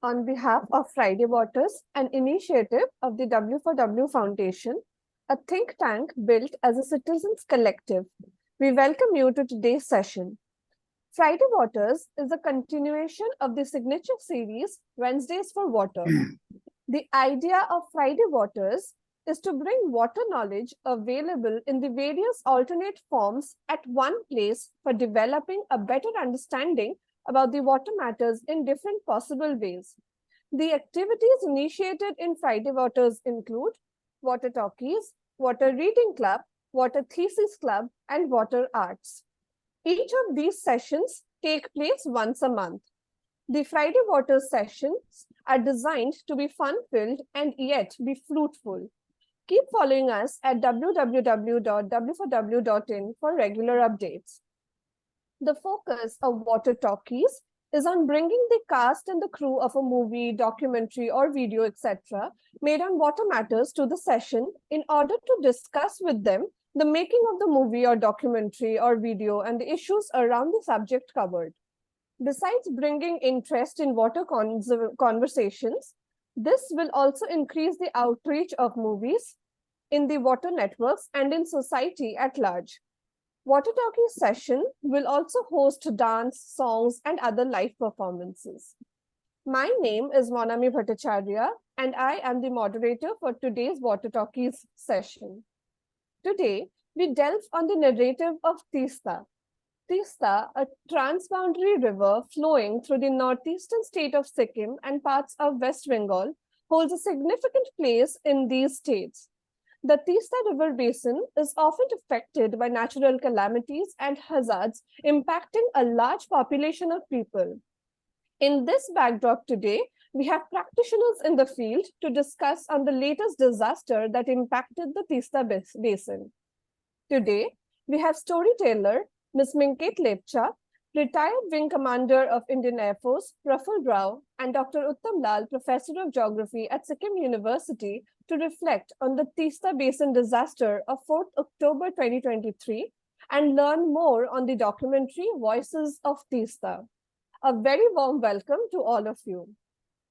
on behalf of Friday Waters, an initiative of the W4W Foundation, a think tank built as a citizens collective. We welcome you to today's session. Friday Waters is a continuation of the signature series, Wednesdays for Water. The idea of Friday Waters is to bring water knowledge available in the various alternate forms at one place for developing a better understanding about the water matters in different possible ways. The activities initiated in Friday Waters include Water Talkies, Water Reading Club, Water Thesis Club, and Water Arts. Each of these sessions take place once a month. The Friday Waters sessions are designed to be fun-filled and yet be fruitful. Keep following us at www.w4w.in for regular updates. The focus of Water Talkies is on bringing the cast and the crew of a movie, documentary, or video, etc., made on water matters to the session in order to discuss with them the making of the movie or documentary or video and the issues around the subject covered. Besides bringing interest in water conversations, this will also increase the outreach of movies in the water networks and in society at large. Water Talking session will also host dance, songs, and other live performances. My name is Monami Bhattacharya, and I am the moderator for today's Water Talkies session. Today, we delve on the narrative of Teesta. Teesta, a transboundary river flowing through the northeastern state of Sikkim and parts of West Bengal, holds a significant place in these states. The Teesta River Basin is often affected by natural calamities and hazards impacting a large population of people. In this backdrop today, we have practitioners in the field to discuss on the latest disaster that impacted the Teesta Basin. Today, we have storyteller Ms. Minket Lepcha, retired Wing Commander of Indian Air Force, Praful Rao, and Dr. Uttam Lal, Professor of Geography at Sikkim University, to reflect on the Teesta Basin Disaster of 4th October 2023 and learn more on the documentary Voices of Teesta. A very warm welcome to all of you.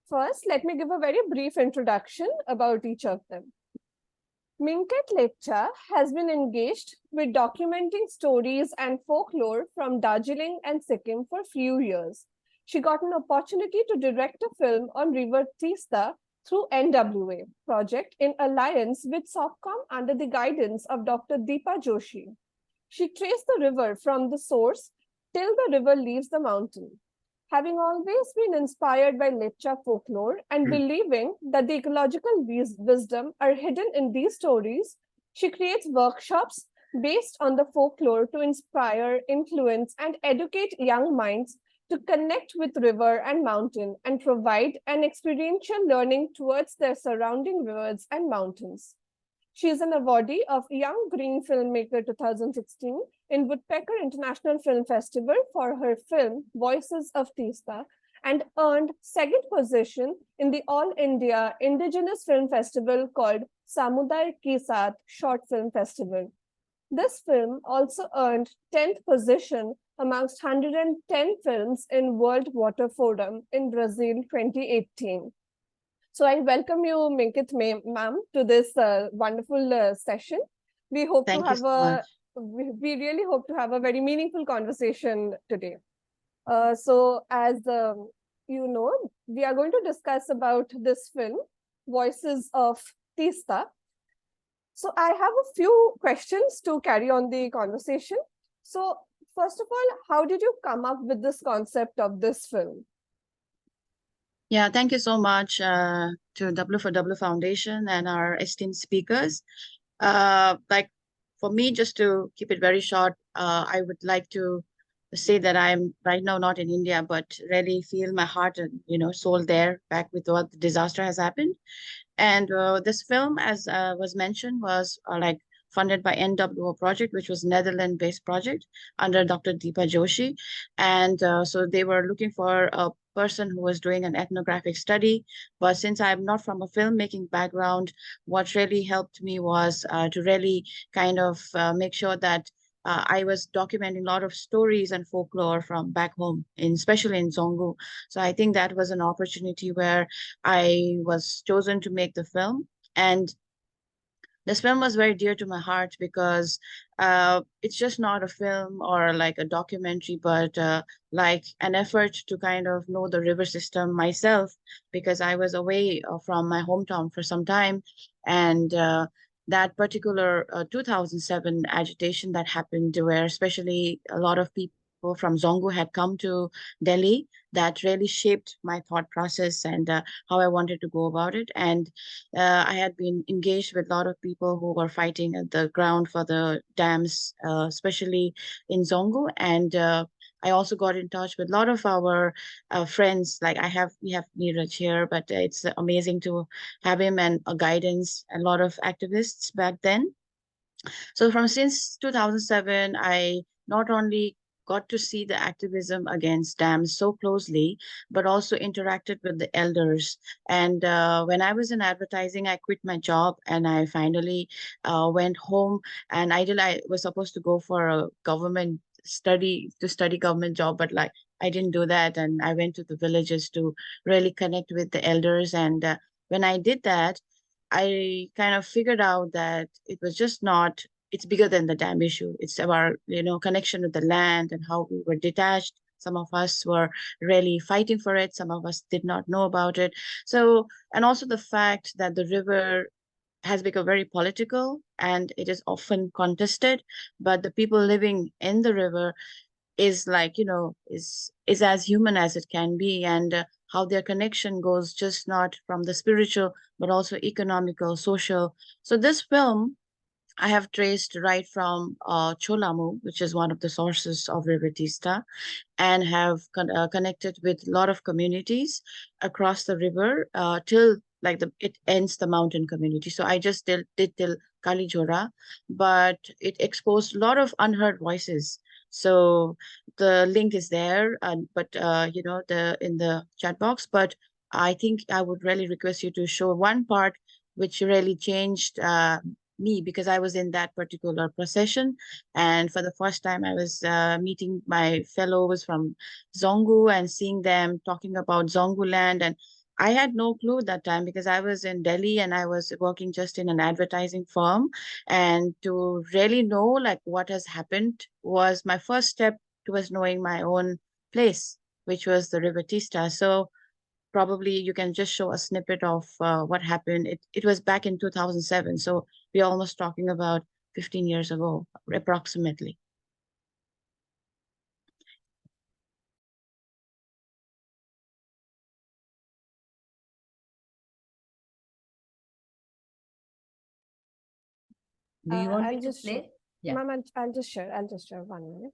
First, let me give a very brief introduction about each of them. Minket Lepcha has been engaged with documenting stories and folklore from Darjeeling and Sikkim for a few years. She got an opportunity to direct a film on River Teesta through NWA project in alliance with SOFCOM under the guidance of Dr. Deepa Joshi. She traced the river from the source till the river leaves the mountain. Having always been inspired by Lepcha folklore and believing that the ecological wisdom are hidden in these stories, she creates workshops based on the folklore to inspire, influence, and educate young minds to connect with river and mountain and provide an experiential learning towards their surrounding rivers and mountains. She is an awardee of Young Green Filmmaker 2016 in Woodpecker International Film Festival for her film Voices of Teesta and earned second position in the All India Indigenous Film Festival called Samuday Ke Saath Short Film Festival. This film also earned 10th position amongst 110 films in World Water Forum in Brazil 2018. So I welcome you, Minket ma'am, to this wonderful session. We hope Thank to you have so much. we really hope to have a very meaningful conversation today. So as you know, we are going to discuss about this film, Voices of Teesta. So I have a few questions to carry on the conversation. So first of all, how did you come up with this concept of this film? Yeah, thank you so much to W4W Foundation and our esteemed speakers. Like for me, just to keep it very short, I would like to say that I'm right now not in India, but really feel my heart and soul there, back with what the disaster has happened. And this film, as was mentioned, was like funded by NWO project, which was Netherlands-based project under Dr. Deepa Joshi. And so they were looking for a person who was doing an ethnographic study. But since I'm not from a filmmaking background, what really helped me was to really kind of make sure that I was documenting a lot of stories and folklore from back home, especially in Zongo. So I think that was an opportunity where I was chosen to make the film. And this film was very dear to my heart because it's just not a film or like a documentary, but like an effort to kind of know the river system myself, because I was away from my hometown for some time. And that particular 2007 agitation that happened, where especially a lot of people from Zongo had come to Delhi, that really shaped my thought process and how I wanted to go about it. And I had been engaged with a lot of people who were fighting at the ground for the dams, especially in Zongo. And I also got in touch with a lot of our friends. Like we have Neeraj here, but it's amazing to have him and a guidance, a lot of activists back then. So from since 2007, I not only got to see the activism against dams so closely, but also interacted with the elders. And when I was in advertising, I quit my job and I finally went home. And I was supposed to go for a government study government job, but like I didn't do that. And I went to the villages to really connect with the elders. And when I did that, I kind of figured out that it was just not, it's bigger than the dam issue. It's our, connection with the land and how we were detached. Some of us were really fighting for it. Some of us did not know about it. So, and also the fact that the river has become very political and it is often contested, but the people living in the river is like, is as human as it can be. And how their connection goes just not from the spiritual, but also economical, social. So this film I have traced right from Cholamu, which is one of the sources of River Teesta, and have connected with a lot of communities across the river till like it ends the mountain community. So I just did till Kalijora, but it exposed a lot of unheard voices. So the link is there, but the in the chat box. But I think I would really request you to show one part which really changed me, because I was in that particular procession. And for the first time, I was meeting my fellows from Zongo and seeing them talking about Zongo land. And I had no clue that time because I was in Delhi and I was working just in an advertising firm. And to really know like what has happened was my first step towards knowing my own place, which was the River Tista. So probably you can just show a snippet of what happened. It was back in 2007. So we're almost talking about 15 years ago, approximately. Do you want me I'll to just play? Yeah. Ma'am, I'll just share. I'll just share 1 minute.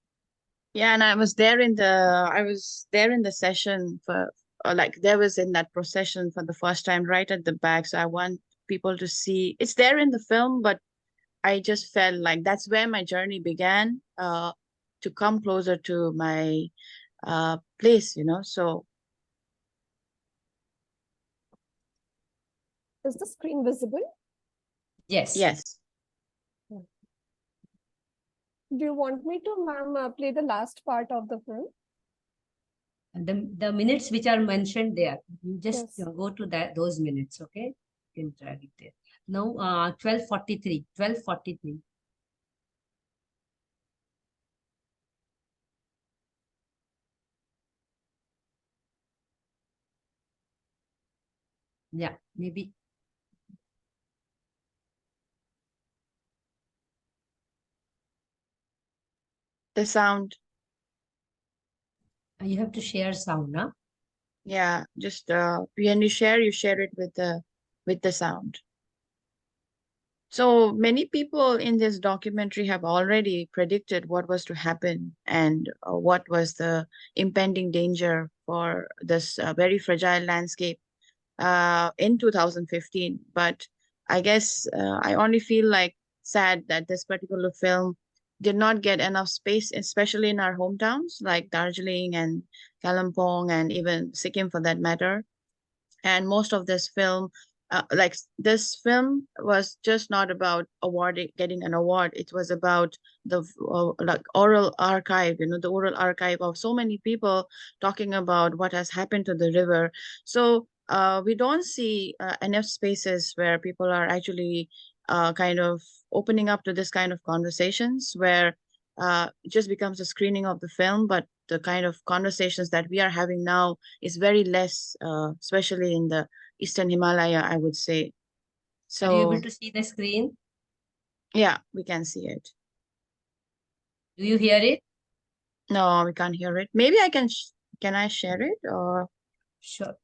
Yeah, and I was there in the session for like there was in that procession for the first time right at the back. So I want people to see it's there in the film, but I just felt like that's where my journey began, to come closer to my place, So Is the screen visible? Yes. yes. Do you want me to, ma'am, play the last part of the film? And the minutes which are mentioned there, you just Yes. go to those minutes, okay? You can drag it there. Now, 12:43. 12:43. Yeah, maybe. The sound. You have to share sound, huh? Yeah, just when you share it with the sound. So many people in this documentary have already predicted what was to happen and what was the impending danger for this very fragile landscape in 2015. But I guess I only feel like sad that this particular film did not get enough space, especially in our hometowns like Darjeeling and Kalimpong and even Sikkim for that matter. And most of this film like this film was just not about getting an award. It was about the like oral archive, the oral archive of so many people talking about what has happened to the river. So we don't see enough spaces where people are actually kind of opening up to this kind of conversations, where it just becomes a screening of the film, but the kind of conversations that we are having now is very less, especially in the Eastern Himalaya, I would say. Are you able So to see the screen? yeah, we can see it. Do you hear it? No, we can't hear it. Maybe can I share it, or Sure.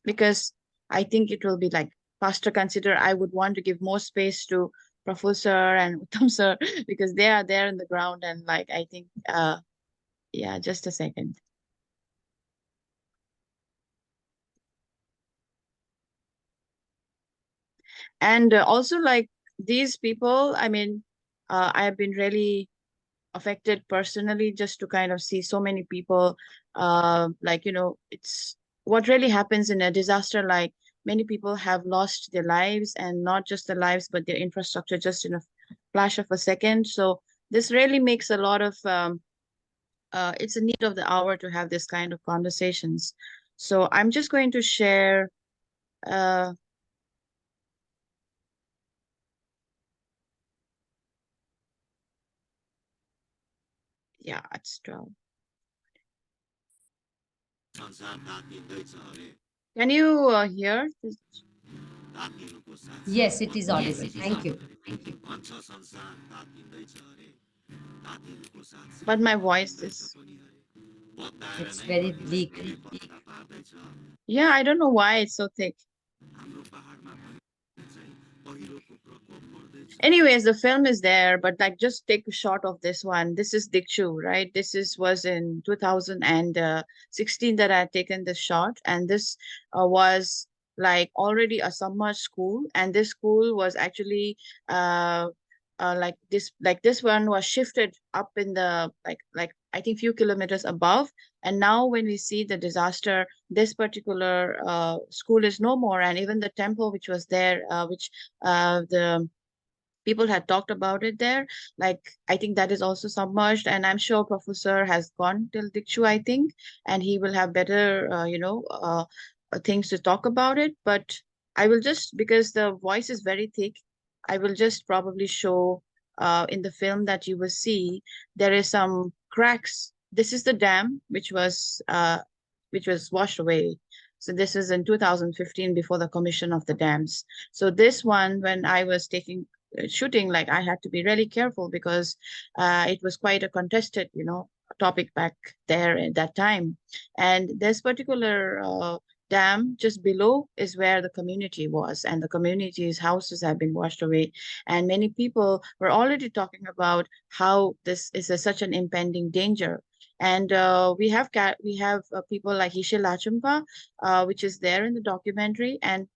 because I think it will be like faster. Consider I would want to give more space to Praful sir and Uttam sir because they are there in the ground, and like I think yeah, just a second. And also like these people, I mean, I have been really affected personally just to kind of see so many people like it's what really happens in a disaster. Like many people have lost their lives, and not just their lives but their infrastructure just in a flash of a second. So this really makes a lot of it's a need of the hour to have this kind of conversations. So I'm just going to share uh yeah, it's 12. Can you hear this? Yes, it is audible. Thank you. But my voice is, It's very bleak. yeah, I don't know why it's so thick. Anyways, the film is there, but like just take a shot of this one. This is Dikshu, right? Was in 2016 that I had taken this shot, and this was like already a summer school, and this school was actually like this one was shifted up in the like I think few kilometers above. And now when we see the disaster, this particular school is no more, and even the temple which was there, which the people had talked about it there. Like, I think that is also submerged, and I'm sure Professor has gone till Dikshu, I think, and he will have better, things to talk about it. But I will just, because the voice is very thick, I will just probably show in the film that you will see there is some cracks. This is the dam which was washed away. So this is in 2015 before the commission of the dams. So this one, when I was taking shooting, like I had to be really careful because it was quite a contested, topic back there at that time. And this particular dam just below is where the community was, and the community's houses have been washed away. And many people were already talking about how this is such an impending danger. And we have people like Hishe Lachumpa, which is there in the documentary, and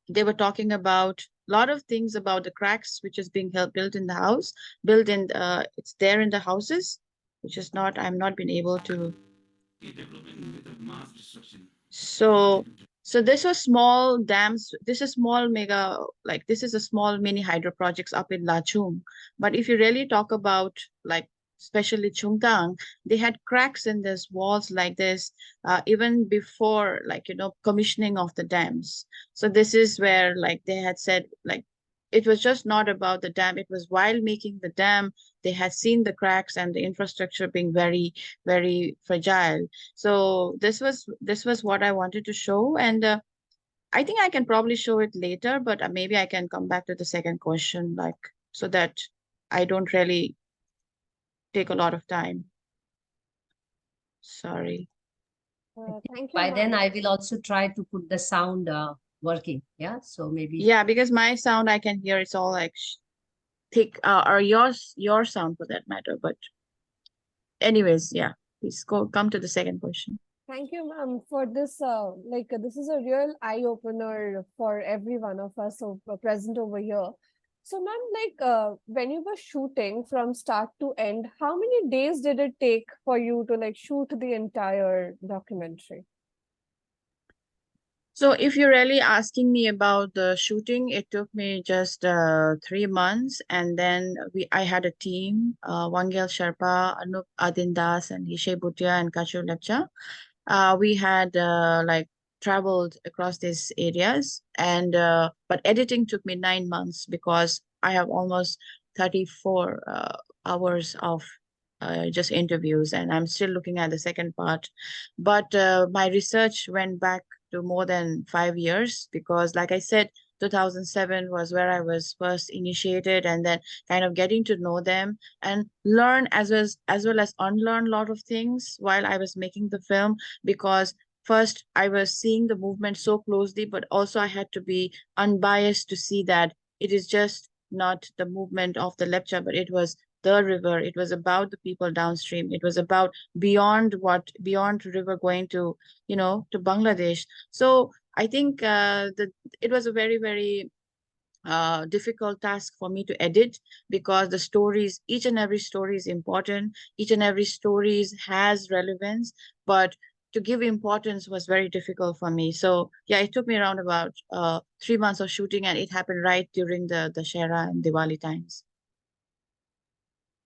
they were talking about a lot of things about the cracks which is being built in the house, built in it's there in the houses, which is not, I'm not been able to. So so this was small dams. This is small mega, like this is a small mini hydro projects up in Lachung. But if you really talk about like especially Chungtang, they had cracks in this walls like this even before like commissioning of the dams. So this is where like they had said like it was just not about the dam. It was while making the dam, they had seen the cracks and the infrastructure being very, very fragile. So this was what I wanted to show, and I think I can probably show it later, but maybe I can come back to the second question, like so that I don't really take a lot of time. Sorry. Thank you, By then, ma'am. I will also try to put the sound working. Yeah, so maybe. Yeah, because my sound I can hear it's all like thick, or your sound for that matter. But anyways, yeah, please come to the second question. Thank you, ma'am, for this. This is a real eye opener for every one of us present over here. So, ma'am, when you were shooting from start to end, how many days did it take for you to like shoot the entire documentary? So if you're really asking me about the shooting, it took me just 3 months, and then I had a team, Wangel Sherpa, Anup Adindas, and Ishe Bhutia and Kachu Lepcha. We had like traveled across these areas, and but editing took me 9 months because I have almost 34 hours of just interviews, and I'm still looking at the second part. But my research went back to more than 5 years because, like I said, 2007 was where I was first initiated, and then kind of getting to know them and learn as well as unlearn a lot of things while I was making the film, because first I was seeing the movement so closely, but also I had to be unbiased to see that it is just not the movement of the lecture, but it was the river. It was about the people downstream. It was about beyond river going to Bangladesh. So I think that it was a very, very difficult task for me to edit, because the stories, each and every story is important. Each and every story has relevance, but to give importance was very difficult for me. So yeah, it took me around about 3 months of shooting, and it happened right during the Dashera and Diwali times.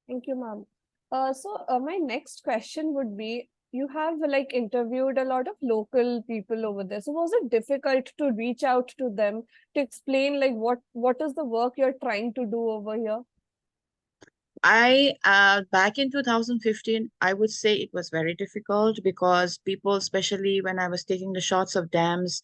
Thank you, ma'am. My next question would be, you have like interviewed a lot of local people over there. So was it difficult to reach out to them to explain like what is the work you're trying to do over here? Back in 2015, I would say it was very difficult because people, especially when I was taking the shots of dams,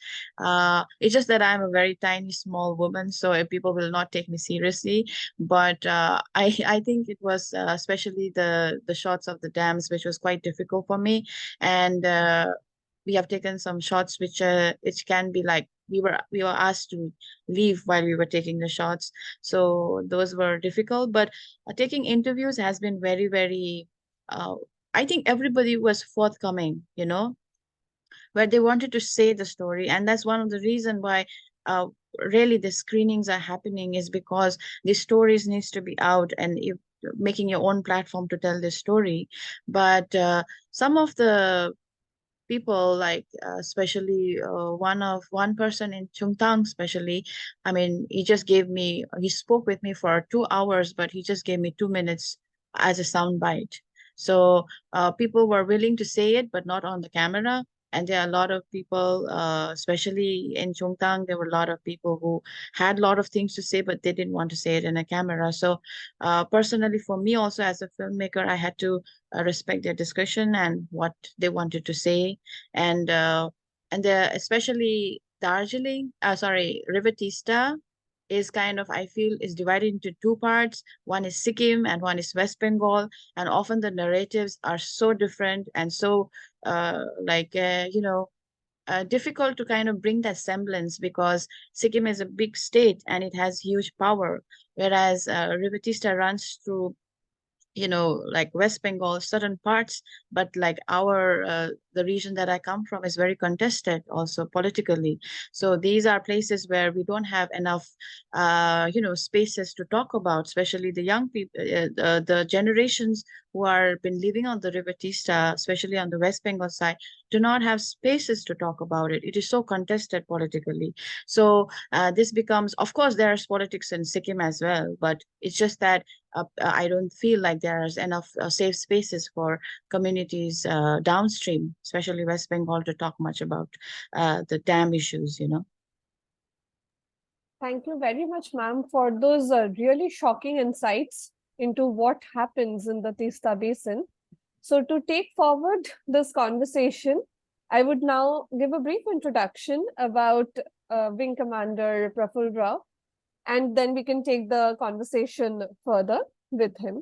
it's just that I'm a very tiny, small woman, so people will not take me seriously. But I think it was especially the shots of the dams, which was quite difficult for me. And we have taken some shots which can be like, we were asked to leave while we were taking the shots, so those were difficult. But taking interviews has been very, very, I think everybody was forthcoming, where they wanted to say the story. And that's one of the reasons why really the screenings are happening, is because the stories needs to be out, and if making your own platform to tell this story. But some of the people, like especially one person in Chungtang, especially, I mean, he spoke with me for 2 hours, but he just gave me 2 minutes as a sound bite. So people were willing to say it, but not on the camera. And there are a lot of people, especially in Chungtang, there were a lot of people who had a lot of things to say, but they didn't want to say it in a camera. So personally, for me also as a filmmaker, I had to respect their discussion and what they wanted to say. And especially Darjeeling, River Teesta is kind of, I feel, is divided into two parts. One is Sikkim and one is West Bengal, and often the narratives are so different and so difficult to kind of bring that semblance, because Sikkim is a big state and it has huge power, whereas River Teesta runs through like West Bengal, certain parts, but like the region that I come from is very contested also politically. So these are places where we don't have enough, spaces to talk about, especially the young people, the generations who are been living on the River Teesta, especially on the West Bengal side, do not have spaces to talk about it. It is so contested politically. So this becomes, of course, there's politics in Sikkim as well, but it's just that I don't feel like there's enough safe spaces for communities downstream, especially West Bengal, to talk much about the dam issues, Thank you very much, ma'am, for those really shocking insights into what happens in the Teesta Basin. So to take forward this conversation, I would now give a brief introduction about Wing Commander Praful Rao, and then we can take the conversation further with him.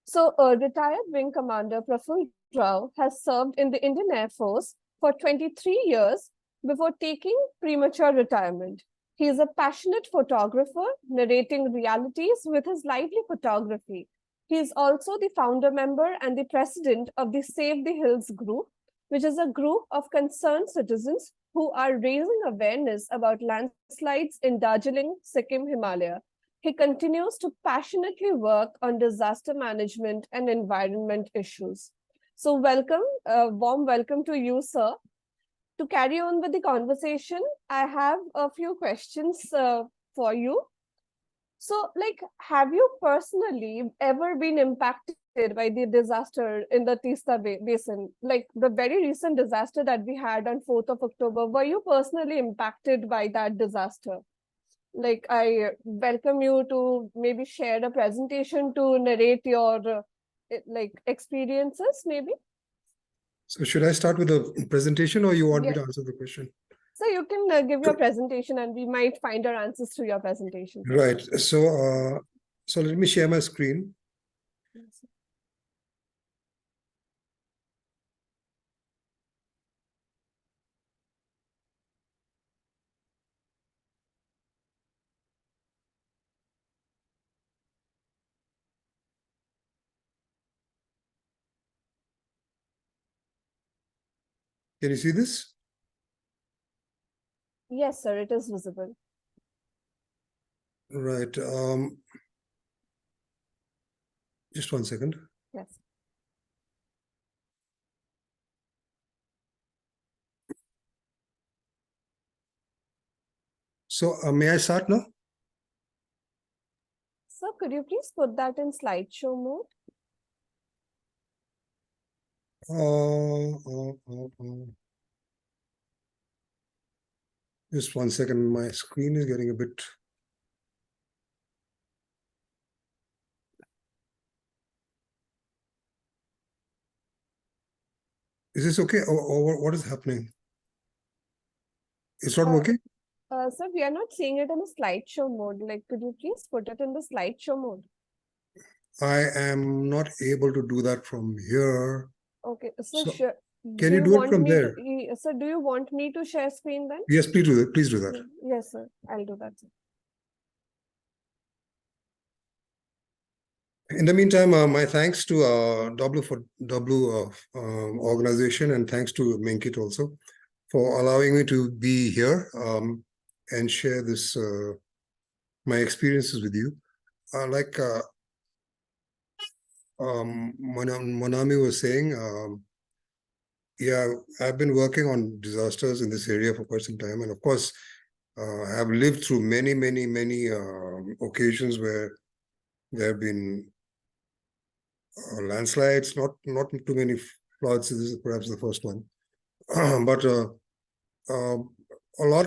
So retired Wing Commander Praful Rao has served in the Indian Air Force for 23 years before taking premature retirement. He is a passionate photographer, narrating realities with his lively photography. He is also the founder member and the president of the Save the Hills group, which is a group of concerned citizens who are raising awareness about landslides in Darjeeling, Sikkim, Himalaya. He continues to passionately work on disaster management and environment issues. So welcome, warm welcome to you, sir. to carry on with the conversation, I have a few questions for you. So, like, have you personally ever been impacted by the disaster in the Teesta Basin? Like the very recent disaster that we had on 4th of October, were you personally impacted by that disaster? Like, I welcome you to maybe share a presentation to narrate your like experiences, maybe. So should I start with the presentation, or you want me Yeah. to answer the question? So you can give your presentation and we might find our answers through your presentation. Right. So, so let me share my screen. Can you see this? Yes, sir, it is visible. Right. Just 1 second. Yes. So may I start now? So could you please put that in slideshow mode? Just 1 second. My screen is getting a bit. Is this okay? Or what is happening? It's not working? Sir, we are not seeing it in the slideshow mode. Like, could you please put it in the slideshow mode? I am not able to do that from here. Okay, so, So, sure. can you do it from there? Sir, do you want me to share screen then? Yes, please do that. Please do that. Yes, sir. I'll do that, sir. In the meantime, my thanks to W organization, and thanks to Minket also for allowing me to be here and share this my experiences with you. Like Monami was saying, yeah, I've been working on disasters in this area for quite some time, and of course, I've lived through many occasions where there have been landslides, not too many floods. This is perhaps the first one, but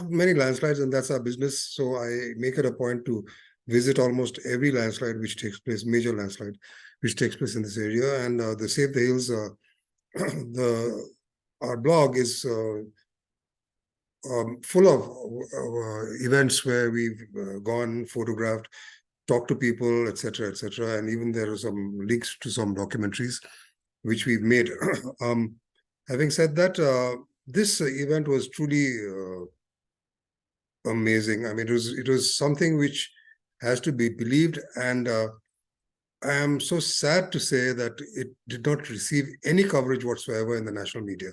many landslides, and that's our business. So I make it a point to visit almost every landslide which takes place, major landslide which takes place in this area. And the Save the Hills, our blog is full of events where we've gone, photographed, talked to people, etc., etc. And even there are some links to some documentaries which we've made. Having said that, this event was truly amazing. I mean, it was something which has to be believed, and I am so sad to say that it did not receive any coverage whatsoever in the national media.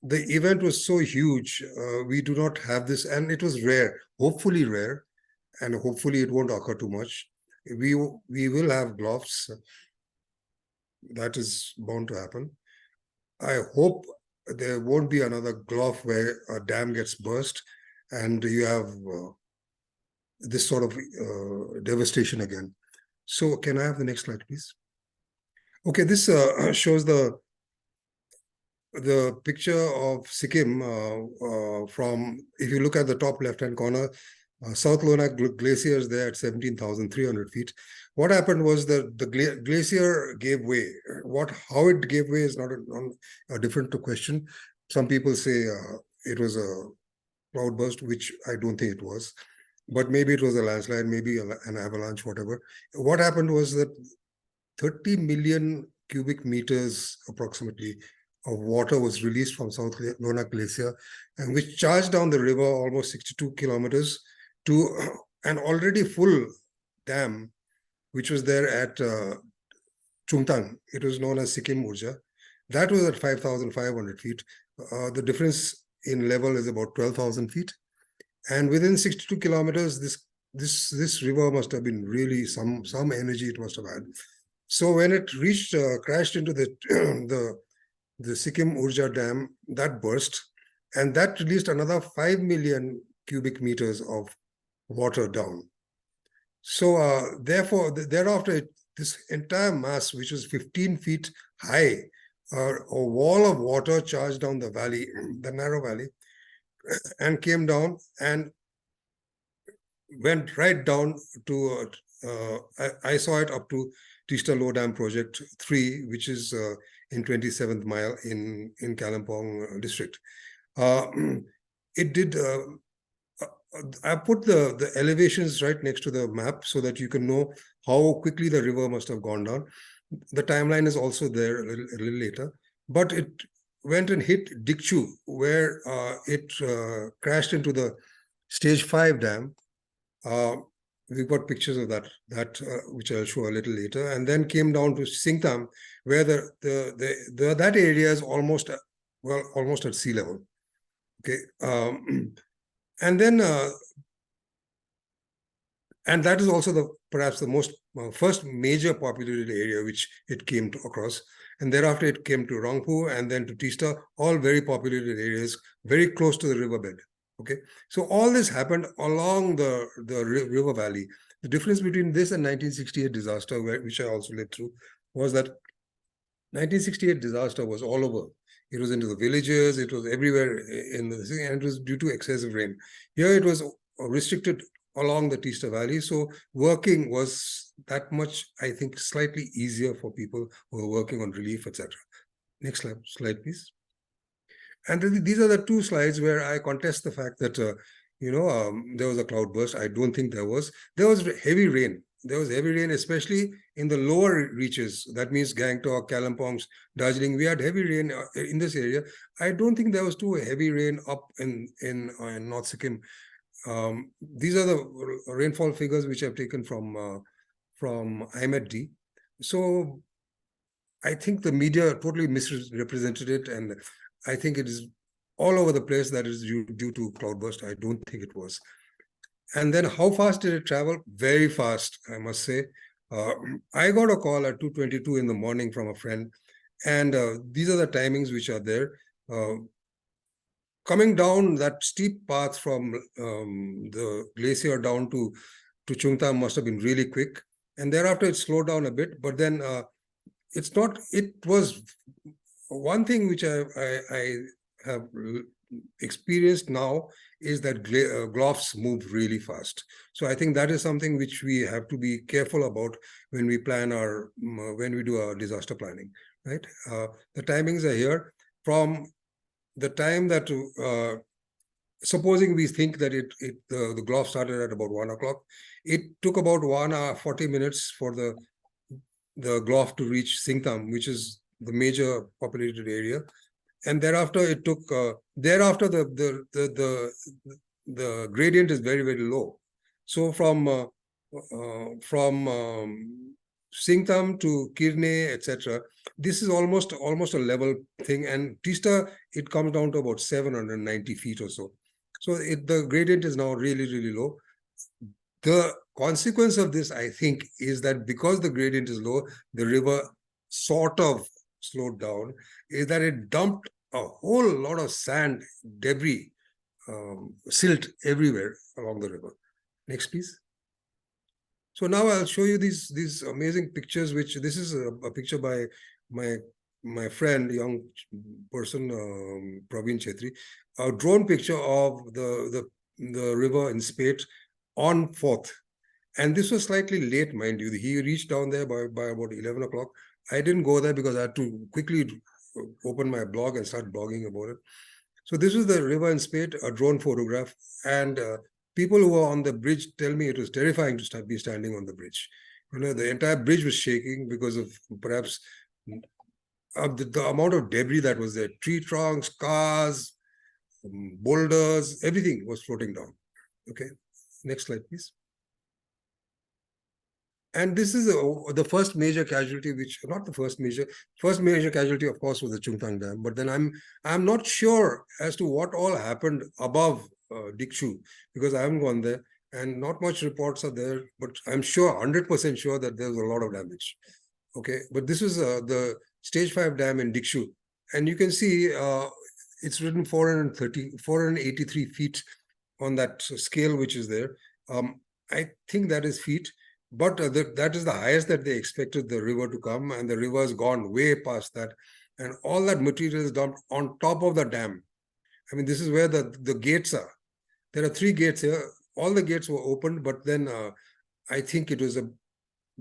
The event was so huge. We do not have this, and it was rare, hopefully rare, and hopefully it won't occur too much. We will have gloves. That is bound to happen. I hope there won't be another glof where a dam gets burst and you have this sort of devastation again. So can I have the next slide, please? Okay, this shows the picture of Sikkim from, if you look at the top left-hand corner, South Lonak Glacier is there at 17,300 feet. What happened was that the glacier gave way. How it gave way is not a different question. Some people say it was a cloudburst, which I don't think it was. But maybe it was a landslide, maybe an avalanche, whatever. What happened was that 30 million cubic meters approximately of water was released from South Lonak Glacier, and which charged down the river almost 62 kilometers to an already full dam, which was there at Chungtang. It was known as Sikkim Urja. That was at 5,500 feet. The difference in level is about 12,000 feet. And within 62 kilometers, this river must have been really some energy it must have had. So when it reached, crashed into the the Sikkim Urja Dam, that burst, and that released another 5 million cubic meters of water down. So therefore, thereafter, this entire mass, which was 15 feet high, a wall of water charged down the valley, the narrow valley, and came down and went right down to, I saw it up to Teesta Low Dam Project 3, which is in 27th mile in Kalimpong district. It did, I put the elevations right next to the map so that you can know how quickly the river must have gone down. The timeline is also there a little later, but it went and hit Dikchu, where it crashed into the stage 5 dam. We've got pictures of that which I'll show a little later, and then came down to Singtam, where that area is almost almost at sea level. Okay, and then and that is also perhaps the most first major populated area which it came across, and thereafter it came to Rangpur and then to Teesta, all very populated areas, very close to the riverbed. Okay, so all this happened along the river valley. The difference between this and 1968 disaster, which I also lived through, was that 1968 disaster was all over. It was into the villages, it was everywhere in the city, and it was due to excessive rain. Here it was restricted along the Teesta Valley, so working was that much, I think, slightly easier for people who are working on relief, etc. Next slide, please. And these are the two slides where I contest the fact that, there was a cloud burst. I don't think there was. There was heavy rain. There was heavy rain, especially in the lower reaches. That means Gangtok, Kalimpong, Darjeeling. We had heavy rain in this area. I don't think there was too heavy rain up in North Sikkim. These are the rainfall figures which I've taken from IMET-D. So I think the media totally misrepresented it, and I think it is all over the place that is due to cloudburst. I don't think it was. And then how fast did it travel? Very fast, I must say. I got a call at 2:22 in the morning from a friend, and these are the timings which are there. Coming down that steep path from the glacier down to Chungtham must have been really quick. And thereafter it slowed down a bit, but then it was one thing which I have experienced now is that globs move really fast. So I think that is something which we have to be careful about when we plan when we do our disaster planning, right? The timings are here from the time that, supposing we think that the glob started at about 1 o'clock, it took about 1 hour, 40 minutes for the glob to reach Singtam, which is the major populated area. And thereafter it took, thereafter the gradient is very, very low. So from Singtam to Kirne, etc., this is almost a level thing. And Teesta, it comes down to about 790 feet or so. So the gradient is now really, really low. The consequence of this, I think, is that because the gradient is low, the river sort of slowed down, is that it dumped a whole lot of sand, debris, silt everywhere along the river. Next, please. So now I'll show you these amazing pictures, which this is a picture by my friend, young person, Praveen Chetri, a drone picture of the river in Spate on 4th. And this was slightly late, mind you. He reached down there by about 11 o'clock. I didn't go there because I had to quickly open my blog and start blogging about it. So this was the river in Spate, a drone photograph. And people who were on the bridge tell me it was terrifying to be standing on the bridge. The entire bridge was shaking because of perhaps the amount of debris that was there. Tree trunks, cars, boulders, everything was floating down. Okay, next slide, please. And this is the first major casualty, not the first major casualty, of course, was the Chungthang Dam. But then I'm not sure as to what all happened above Dikchu, because I haven't gone there and not much reports are there, but I'm sure, 100% sure that there was a lot of damage. Okay, but this is the stage 5 dam in Dikchu. And you can see it's written 483 feet on that scale which is there. I think that is feet, but that is the highest that they expected the river to come, and the river has gone way past that. And all that material is dumped on top of the dam. I mean, this is where the gates are. There are 3 gates here. All the gates were opened, but then I think it was a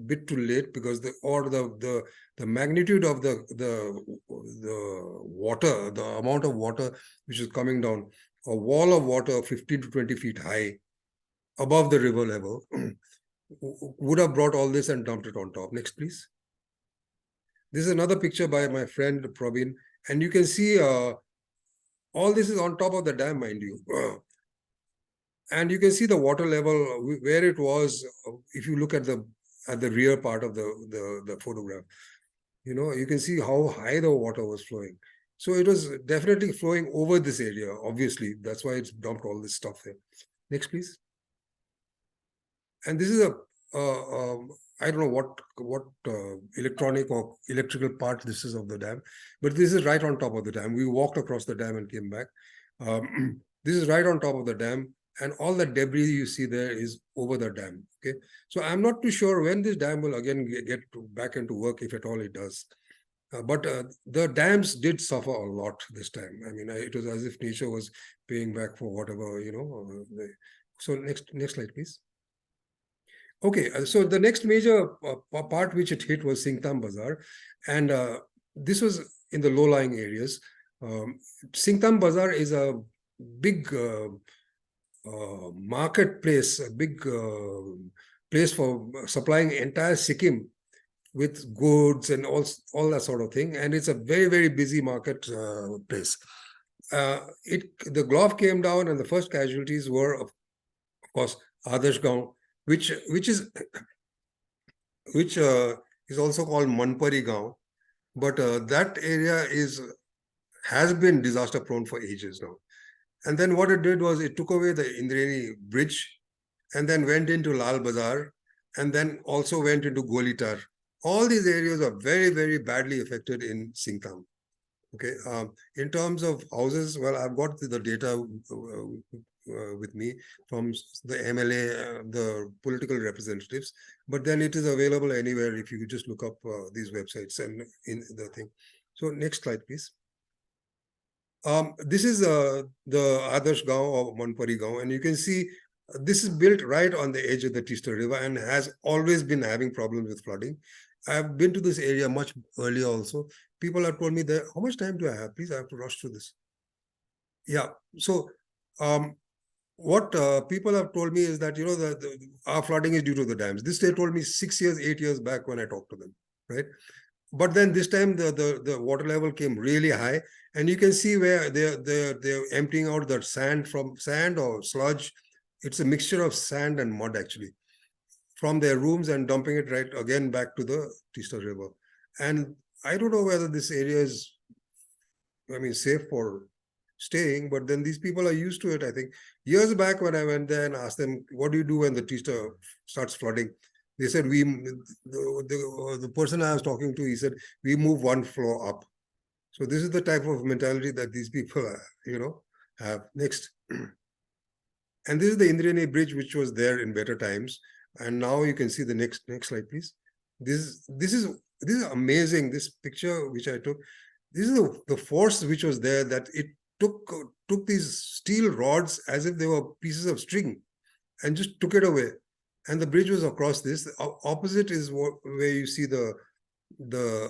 bit too late, because the magnitude of the water, the amount of water which is coming down, a wall of water 15 to 20 feet high above the river level would have brought all this and dumped it on top. Next, please. This is another picture by my friend Praveen, and you can see all this is on top of the dam, mind you. And you can see the water level where it was. If you look at the rear part of the photograph, you can see how high the water was flowing. So it was definitely flowing over this area. Obviously, that's why it's dumped all this stuff here. Next, please. And this is I don't know what electronic or electrical part this is of the dam, but this is right on top of the dam. We walked across the dam and came back. This is right on top of the dam, and all the debris you see there is over the dam. Okay, so I'm not too sure when this dam will again get back into work, if at all it does. But the dams did suffer a lot this time. I mean, it was as if nature was paying back for whatever, So next slide, please. Okay, so the next major part which it hit was Singtam Bazaar, and this was in the low-lying areas. Singtam Bazaar is a big marketplace, a big place for supplying entire Sikkim with goods and all that sort of thing, and it's a very, very busy market place. The glove came down, and the first casualties were, of course, Adarsh Gaon, which is also called Manpari Gaon, but that area has been disaster prone for ages now. And then what it did was it took away the Indrayani bridge, and then went into Lal Bazar, and then also went into Golitar. All these areas are very, very badly affected in Singtam. Okay, in terms of houses, well, I've got the data with me from the MLA, the political representatives, but then it is available anywhere if you could just look up these websites and in the thing. So next slide, please. This is the Adarsh Gaon or Manpari Gaon, and you can see this is built right on the edge of the Teesta River and has always been having problems with flooding. I've been to this area much earlier also. People have told me that, how much time do I have? Please, I have to rush through this. Yeah, so what people have told me is that, our flooding is due to the dams. This they told me 6 years, 8 years back when I talked to them, right? But then this time the water level came really high, and you can see where they're emptying out that sand or sludge. It's a mixture of sand and mud actually, from their rooms, and dumping it right again back to the Teesta River. And I don't know whether this area is, safe for staying, but then these people are used to it. I think years back when I went there and asked them, what do you do when the Teesta starts flooding? They said, the person I was talking to, he said, we move one floor up. So this is the type of mentality that these people, have. Next. And this is the Indrayani Bridge, which was there in better times. And now you can see the next slide, please. This is amazing. This picture which I took, this is the force which was there, that it took these steel rods as if they were pieces of string and just took it away. And the bridge was across this. The opposite is where you see the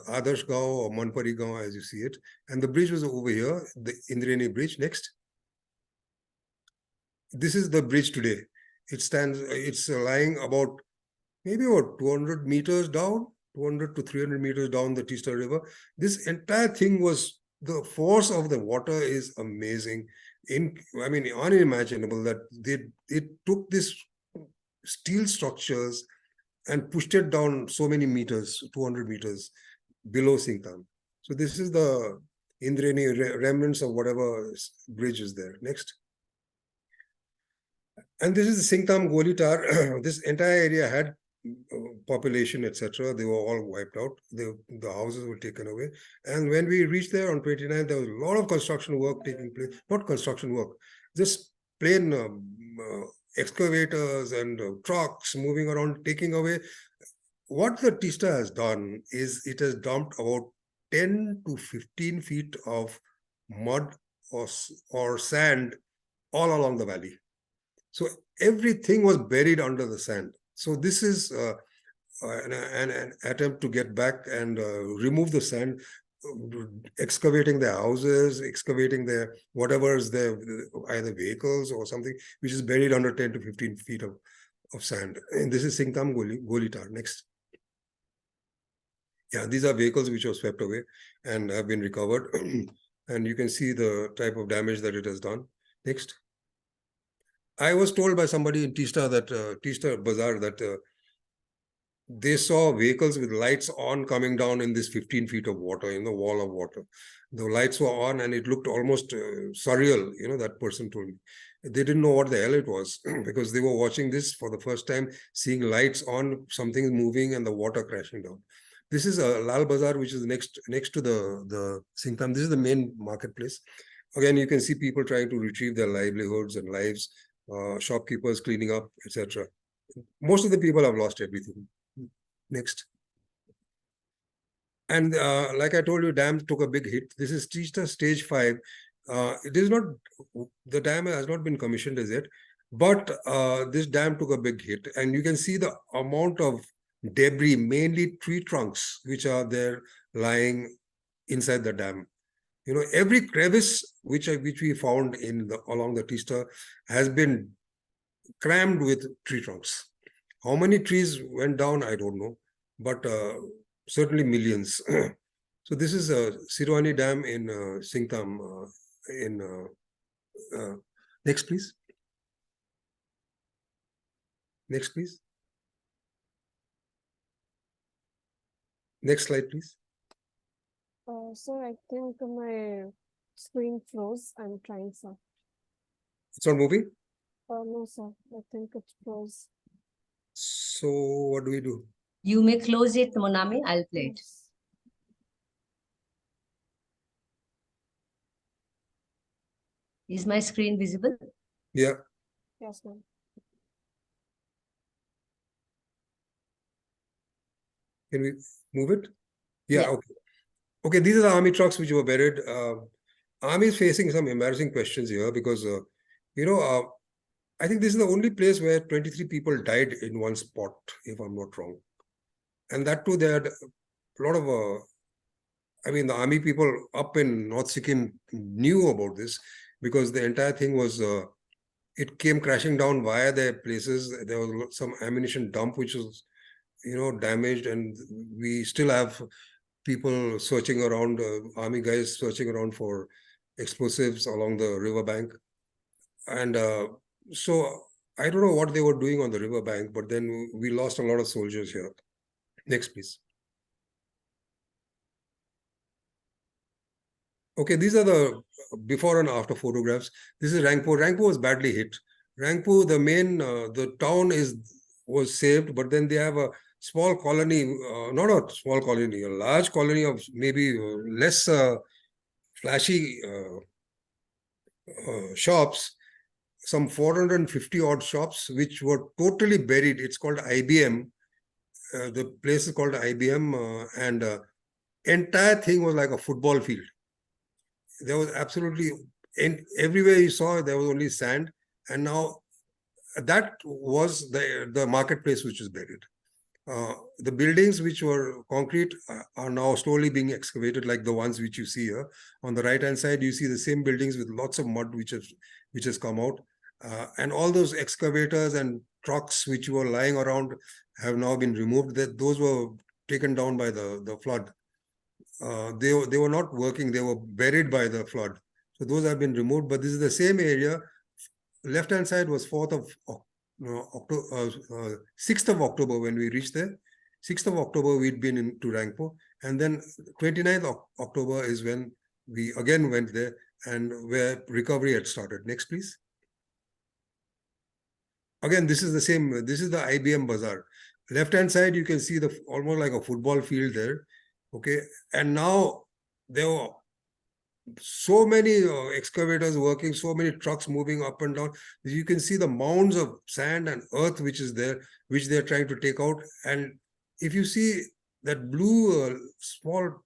Adarsh Gaon or Manpari Gaon as you see it. And the bridge was over here, the Indrayani Bridge. Next. This is the bridge today. It's lying maybe about 200 meters down, 200 to 300 meters down the Teesta River. This entire thing the force of the water is amazing. Unimaginable that it took this steel structures and pushed it down so many meters, 200 meters below Singtam. So this is the Indrayani remnants of whatever bridge is there. Next. And this is the Singtam Golitar. This entire area had population, etc. They were all wiped out. The houses were taken away. And when we reached there on 29th, there was a lot of construction work taking place. Not construction work, just plain excavators and trucks moving around, taking away. What the Teesta has done is it has dumped about 10 to 15 feet of mud or sand all along the valley. So everything was buried under the sand. So this is an attempt to get back and remove the sand, excavating their houses, excavating their whatever is there, either vehicles or something, which is buried under 10 to 15 feet of sand. And this is Singtam Golitar. Next. Yeah, these are vehicles which were swept away and have been recovered. And you can see the type of damage that it has done. Next. I was told by somebody in Teesta that Teesta Bazaar that they saw vehicles with lights on coming down in this 15 feet of water, in the wall of water. The lights were on and it looked almost surreal, that person told me. They didn't know what the hell it was because they were watching this for the first time, seeing lights on, something moving and the water crashing down. This is a Lal Bazaar, which is next to the Singtam. This is the main marketplace. Again, you can see people trying to retrieve their livelihoods and lives, shopkeepers cleaning up, etc. Most of the people have lost everything. Next. And like I told you, dam took a big hit. This is Teesta stage 5. It is not, the dam has not been commissioned as yet, but this dam took a big hit. And you can see the amount of debris, mainly tree trunks, which are there lying inside the dam. Every crevice which we found along the Teesta has been crammed with tree trunks. How many trees went down, I don't know, but certainly millions. So this is a Sirwani Dam in Singtam. Next, please. Next, please. Next slide, please. Sir, I think my screen froze. I'm trying, sir. It's not moving? No, sir. I think it froze. So what do we do? You may close it, Monami. I'll play it. Yes. Is my screen visible? Yeah. Yes, ma'am. Can we move it? Yeah. Yeah. Okay. Okay. These are the army trucks which were buried. Army is facing some embarrassing questions here because, I think this is the only place where 23 people died in one spot, if I'm not wrong. And that too, they had a lot of, the army people up in North Sikkim knew about this because the entire thing was, it came crashing down via their places. There was some ammunition dump which was, damaged, and we still have people searching around, army guys searching around for explosives along the riverbank. And so I don't know what they were doing on the riverbank, but then we lost a lot of soldiers here. Next, please. Okay, these are the before and after photographs. This is Rangpo. Rangpo was badly hit. Rangpo, the main, the town was saved, but then they have a small colony, not a small colony, a large colony of maybe less flashy shops, some 450 odd shops, which were totally buried. It's called IBM. The place is called IBM, and entire thing was like a football field. There was absolutely, everywhere you saw, there was only sand. And now that was the marketplace which was buried. The buildings which were concrete are now slowly being excavated, like the ones which you see here. On the right-hand side, you see the same buildings with lots of mud which has come out. And all those excavators and trucks which were lying around have now been removed. Those were taken down by the flood. They were not working, they were buried by the flood. So those have been removed, but this is the same area. Left-hand side was 6th of October when we reached there. 6th of October, we'd been into Rangpo. And then 29th of October is when we again went there and where recovery had started. Next, please. Again, this is the same, this is the IBM Bazaar. left-hand side, you can see the almost like a football field there. Okay. And now there were so many excavators working, so many trucks moving up and down. You can see the mounds of sand and earth which is there, which they're trying to take out. And if you see that blue small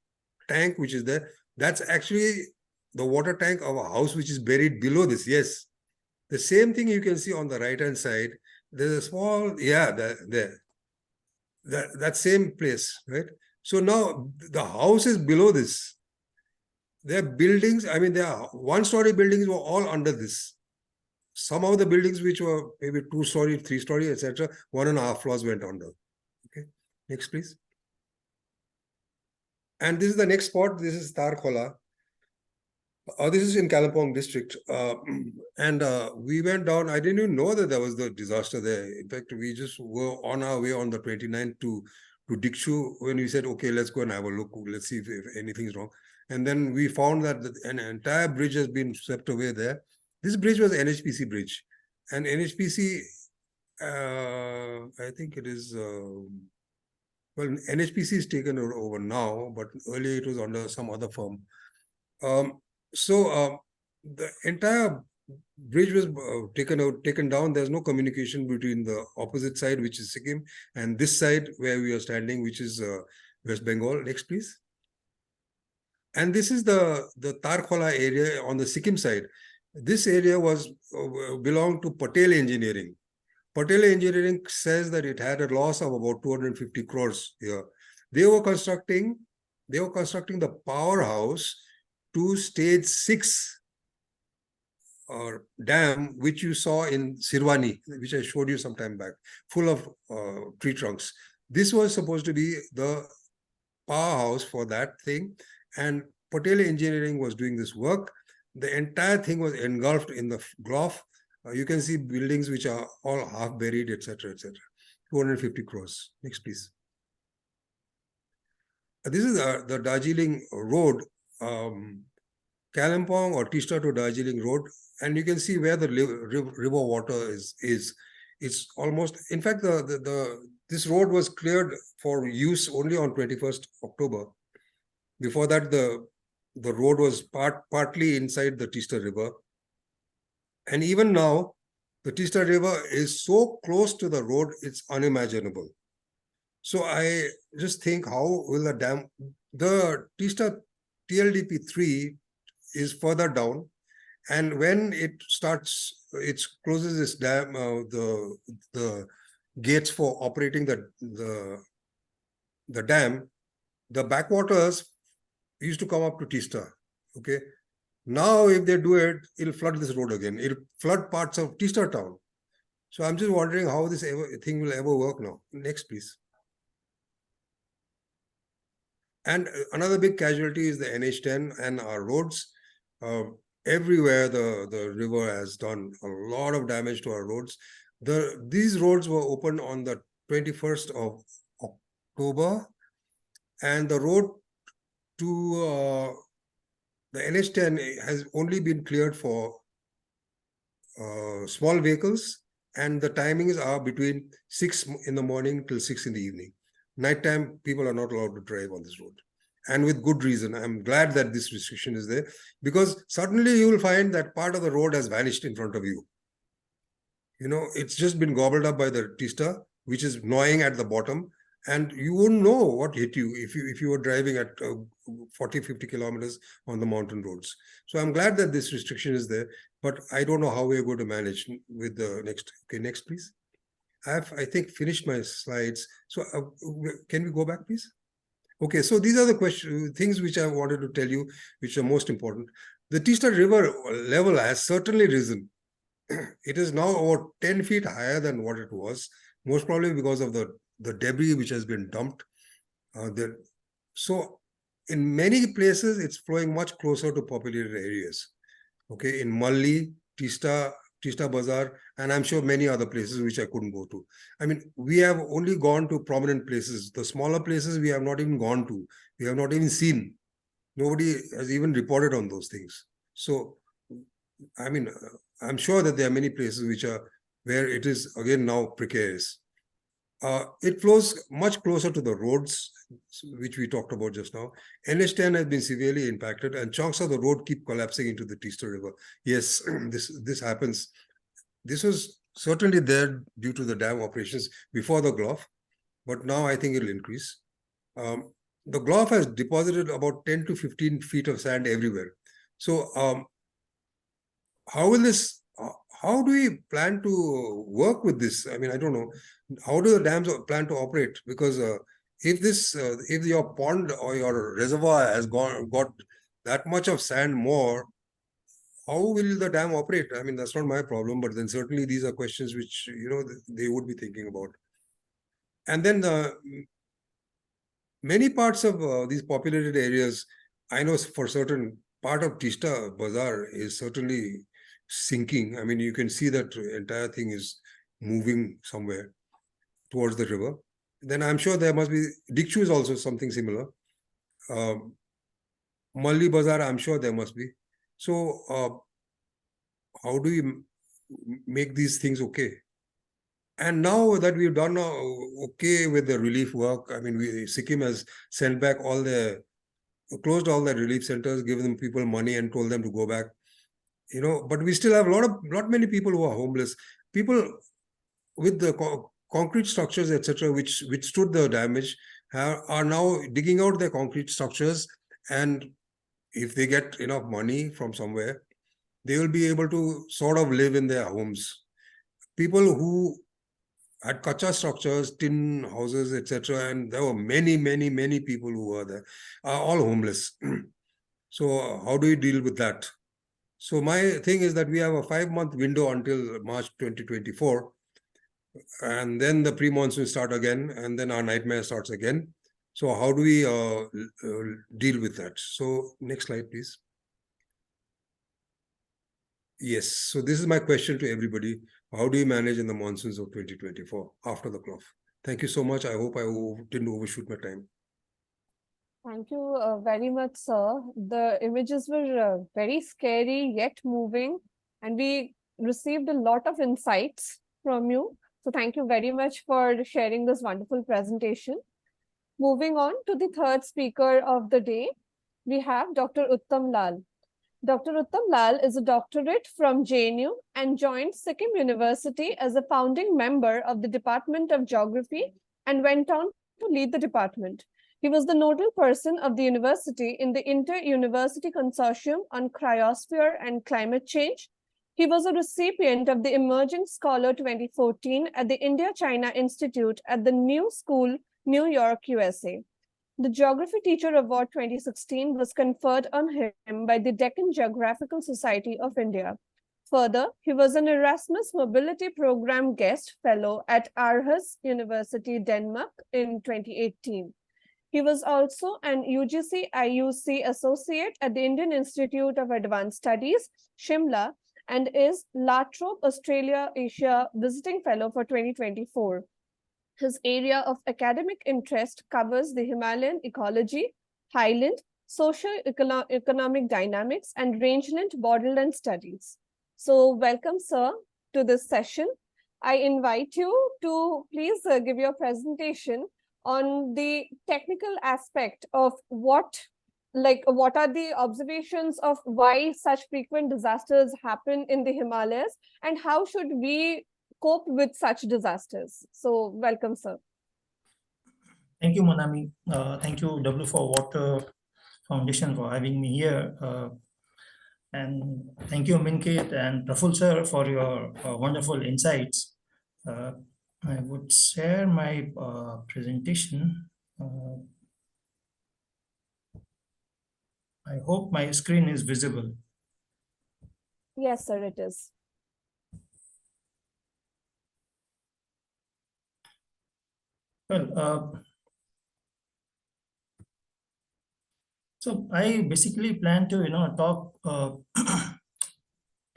tank which is there, that's actually the water tank of a house which is buried below this. Yes. The same thing you can see on the right-hand side. There's a small, there. That same place, right? So now the house is below this. Their buildings, I mean, their one-story buildings were all under this. Some of the buildings which were maybe 2-story, 3-story, etc., 1.5 floors went under. Okay, next, please. And this is the next spot. This is Tarkhola. This is in Kalimpong district. And we went down. I didn't even know that there was the disaster there. In fact, we just were on our way on the 29th to Dikshu when we said, okay, let's go and have a look. Let's see if anything's wrong. And then we found that an entire bridge has been swept away there. This bridge was NHPC bridge. And NHPC, I think it is, well, NHPC is taken over now, but earlier it was under some other firm. So the entire bridge was taken down. There's no communication between the opposite side, which is Sikkim, and this side where we are standing, which is West Bengal. Next, please. And this is the Tarkhola area on the Sikkim side. This area was belonged to Patel Engineering. Patel Engineering says that it had a loss of about 250 crores here. They were constructing the powerhouse to stage 6 dam, which you saw in Sirwani, which I showed you some time back, full of tree trunks. This was supposed to be the powerhouse for that thing, and Patel Engineering was doing this work. The entire thing was engulfed in the gulf. You can see buildings which are all half buried, etc., etc. 250 crores. Next, please. This is the Darjeeling Road, Kalimpong or Teesta to Darjeeling Road, and you can see where the river water is. It's almost, in fact, this road was cleared for use only on 21st October. Before that, the road was partly inside the Teesta River. And even now, the Teesta River is so close to the road, it's unimaginable. So I just think, how will the dam, the Teesta TLDP3 is further down, and when it closes this dam, the gates for operating the dam, the backwaters used to come up to Teesta. Okay, now if they do it, it'll flood this road again. It'll flood parts of Teesta town. So I'm just wondering how this thing will ever work now. Next, please. And another big casualty is the NH10 and our roads. Everywhere the river has done a lot of damage to our roads. These roads were opened on the 21st of October, and the road to the NH10 has only been cleared for small vehicles, and the timings are between 6 in the morning till 6 in the evening. Nighttime, people are not allowed to drive on this road. And with good reason. I'm glad that this restriction is there, because suddenly you will find that part of the road has vanished in front of you. You know, it's just been gobbled up by the Teesta, which is gnawing at the bottom, and you wouldn't know what hit you if you were driving at 40, 50 kilometers on the mountain roads. So I'm glad that this restriction is there, but I don't know how we're going to manage with the next. Okay, next, please. I think, finished my slides. So can we go back, please? Okay, so these are the things which I wanted to tell you, which are most important. The Teesta River level has certainly risen. It is now about 10 feet higher than what it was, most probably because of the debris which has been dumped. So in many places, it's flowing much closer to populated areas. Okay, in Malli, Teesta Bazaar, and I'm sure many other places which I couldn't go to. I mean, we have only gone to prominent places. The smaller places we have not even gone to. We have not even seen. Nobody has even reported on those things. So, I mean, I'm sure that there are many places where it is again now precarious. It flows much closer to the roads, which we talked about just now. NH10 has been severely impacted, and chunks of the road keep collapsing into the Teesta River. Yes, this happens. This was certainly there due to the dam operations before the GLOF, but now I think it'll increase. The GLOF has deposited about 10 to 15 feet of sand everywhere. So how will this, how do we plan to work with this? I mean, I don't know. How do the dams plan to operate? Because if your pond or your reservoir has got that much of sand more, how will the dam operate? I mean, that's not my problem, but then certainly these are questions which, they would be thinking about. And then many parts of these populated areas, I know for certain, part of Teesta Bazaar is certainly sinking. I mean, you can see that entire thing is moving somewhere towards the river. Then I'm sure there must be, Dikshu is also something similar. Malli Bazaar, I'm sure there must be. So how do we make these things okay? And now that we've done okay with the relief work, I mean, Sikkim has sent back closed all the relief centers, given people money and told them to go back. But we still have many people who are homeless. People with the concrete structures, etc., which stood the damage, are now digging out their concrete structures, and if they get enough money from somewhere, they will be able to sort of live in their homes. People who had kacha structures, tin houses, etc., and there were many people who were there, are all homeless. So how do we deal with that? So my thing is that we have a 5-month window until March 2024, and then the pre-monsoon start again, and then our nightmare starts again. So how do we deal with that? So next slide, please. Yes, so this is my question to everybody. How do you manage in the monsoons of 2024 after the GLOF? Thank you so much. I hope I didn't overshoot my time. Thank you very much, sir. The images were very scary yet moving, and we received a lot of insights from you. So thank you very much for sharing this wonderful presentation. Moving on to the third speaker of the day, we have Dr. Uttam Lal. Dr. Uttam Lal is a doctorate from JNU and joined Sikkim University as a founding member of the Department of Geography and went on to lead the department. He was the nodal person of the university in the Inter-University Consortium on Cryosphere and Climate Change. He was a recipient of the Emerging Scholar 2014 at the India-China Institute at the New School, New York, USA. The Geography Teacher Award 2016 was conferred on him by the Deccan Geographical Society of India. Further, he was an Erasmus Mobility Program guest fellow at Aarhus University, Denmark in 2018. He was also an UGC-IUC associate at the Indian Institute of Advanced Studies, Shimla, and is La Trobe Australia Asia Visiting Fellow for 2024. His area of academic interest covers the Himalayan ecology, highland, socio-economic dynamics, and rangeland borderland studies. So welcome, sir, to this session. I invite you to please give your presentation on the technical aspect of what are the observations of why such frequent disasters happen in the Himalayas, and how should we cope with such disasters. So welcome, sir. Thank you, Monami. Thank you, W4Water Foundation, for having me here. And thank you, Minket and Praful sir, for your wonderful insights. I would share my presentation. I hope my screen is visible. Yes, sir, it is. Well, so I basically plan to, talk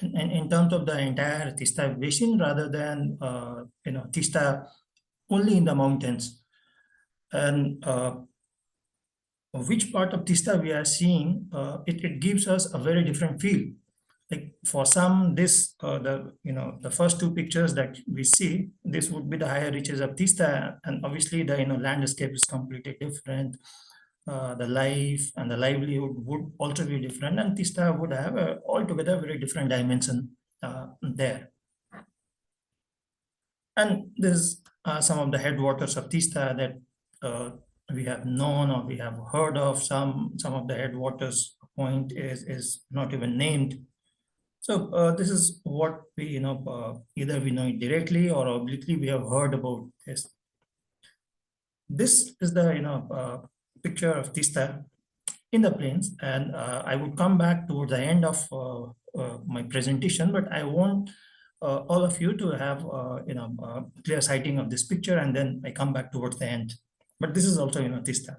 in terms of the entire Teesta Basin rather than, Teesta only in the mountains. And which part of Teesta we are seeing, it gives us a very different feel. like for some, this the first two pictures that we see, this would be the higher reaches of Teesta, and obviously the landscape is completely different. The life and the livelihood would also be different, and Teesta would have a altogether very different dimension there. And there's some of the headwaters of Teesta that we have known or we have heard of. Some of the headwaters point is not even named. So this is what we either we know it directly or obliquely we have heard about this. This is the picture of Teesta in the plains, and I would come back towards the end of my presentation, but I want all of you to have clear sighting of this picture, and then I come back towards the end. But this is also Teesta.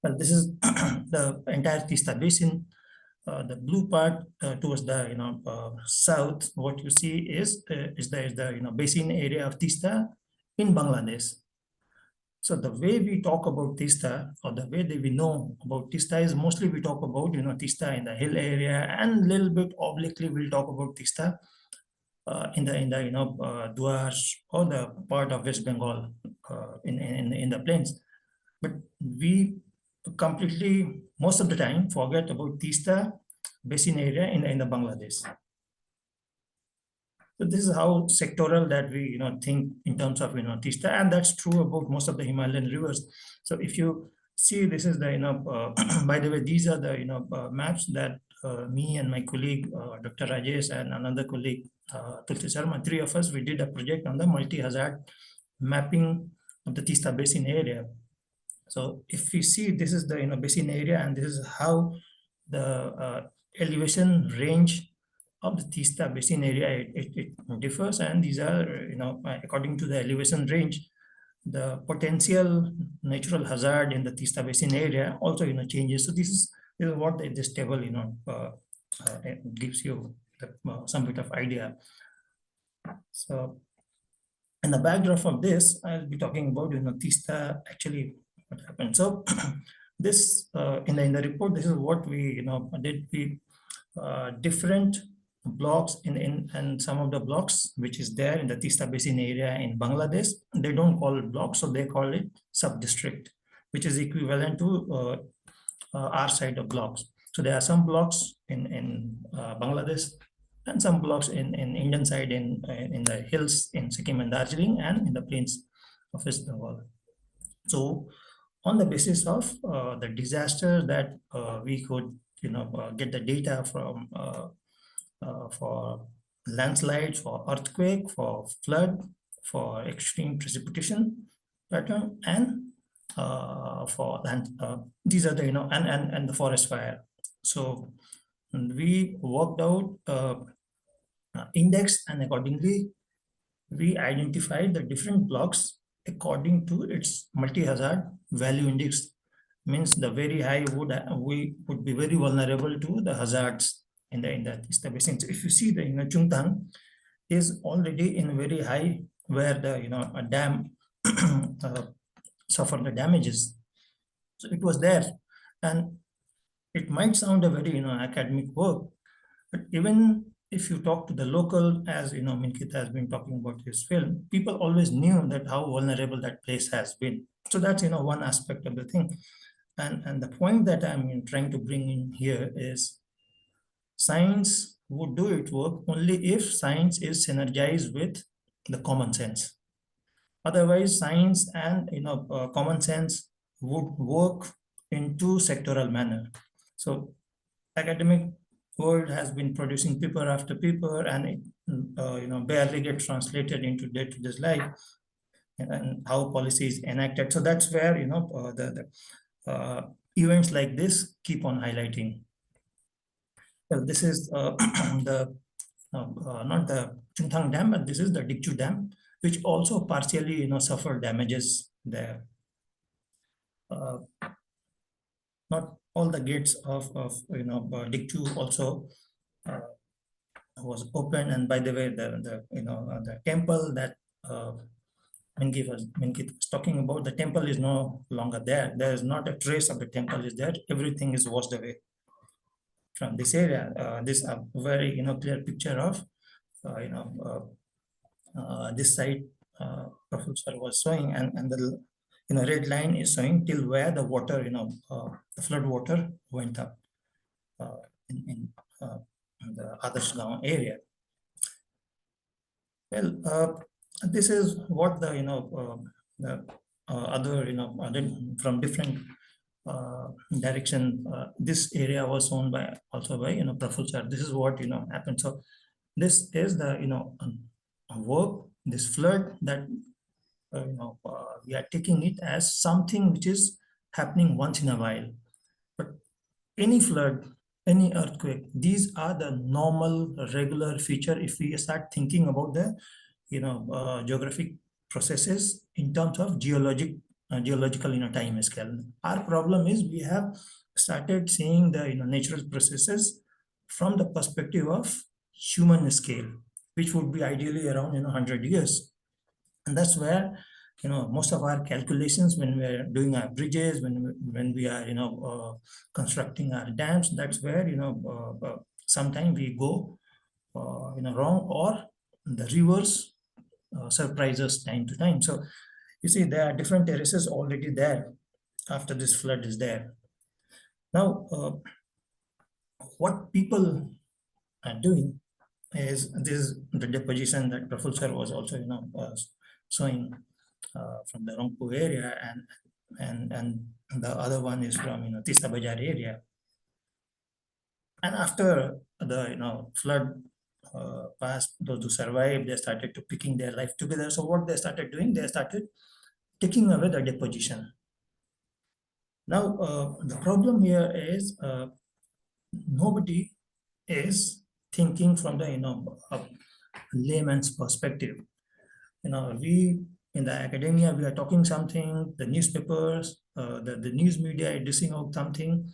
Well, this is the entire Teesta Basin. The blue part towards the south, what you see is the basin area of Teesta in Bangladesh. So the way we talk about Teesta, or the way that we know about Teesta, is mostly we talk about Teesta in the hill area, and little bit obliquely we'll talk about Teesta in the Dwars or the part of West Bengal in the plains. But we completely, most of the time, forget about Teesta basin area in the Bangladesh. So this is how sectoral that we think in terms of Teesta, and that's true about most of the Himalayan rivers. So if you see, this is the by the way, these are the maps that me and my colleague Dr. Rajesh and another colleague Tulsi Sharma, three of us, we did a project on the multi-hazard mapping of the Teesta basin area. So if you see, this is the basin area, and this is how the elevation range of the Teesta basin area it differs, and these are according to the elevation range, the potential natural hazard in the Teesta basin area also changes. So this is what this table gives you some bit of idea. So in the backdrop of this, I'll be talking about Teesta actually what happened. So this in the report, this is what we did. We different blocks and some of the blocks which is there in the Teesta basin area in Bangladesh, they don't call it blocks, so they call it sub-district, which is equivalent to our side of blocks. So there are some blocks in Bangladesh and some blocks in Indian side in the hills in Sikkim and Darjeeling and in the plains of West Bengal. So on the basis of the disaster that we could get the data from for landslides, for earthquake, for flood, for extreme precipitation pattern, and for land. These are the and the forest fire. So we worked out index, and accordingly we identified the different blocks according to its multi-hazard value index. Means the very high we would be very vulnerable to the hazards in the Teesta basin. So if you see the Chungthang is already in very high, where the a dam suffered the damages. So it was there, and it might sound a very academic work, but even if you talk to the local, as Minket has been talking about his film, people always knew that how vulnerable that place has been. So that's one aspect of the thing. And the point that I'm trying to bring in here is science would do its work only if science is synergized with the common sense. Otherwise, science and common sense would work in two sectoral manner. So academic world has been producing paper after paper, and it barely get translated into day-to-day life and how policy is enacted. So that's where the events like this keep on highlighting. Well, this is the not the Chungthang Dam, but this is the Dikchu Dam, which also partially suffered damages there. Not all the gates of Dikchu also was open, and by the way, the temple that Minket was talking about, the temple is no longer there. There is not a trace of the temple is there. Everything is washed away. from this area. This a very clear picture of this site Professor was showing, and the red line is showing till where the water the flood water went up in the Adarsh Gaon area. Well, this is what the other from different direction. This area was owned by also by Praful sir. This is what happened. So this is the work, this flood that we are taking it as something which is happening once in a while. But any flood, any earthquake, these are the normal, regular feature if we start thinking about the geographic processes in terms of geological time scale. Our problem is we have started seeing the natural processes from the perspective of human scale, which would be ideally around 100 years. And that's where most of our calculations, when we're doing our bridges, when we are constructing our dams, that's where sometimes we go wrong, or the rivers surprise us time to time. So you see, there are different terraces already there after this flood is there. Now, what people are doing is this, the deposition that Praful sir was also showing from the Rangpur area, and the other one is from Teesta Basin area. And after the flood passed, those who survived, they started to picking their life together. So what they started doing, they started taking away the deposition. Now the problem here is nobody is thinking from the layman's perspective. We in the academia, we are talking something, the newspapers, the news media is dishing out something,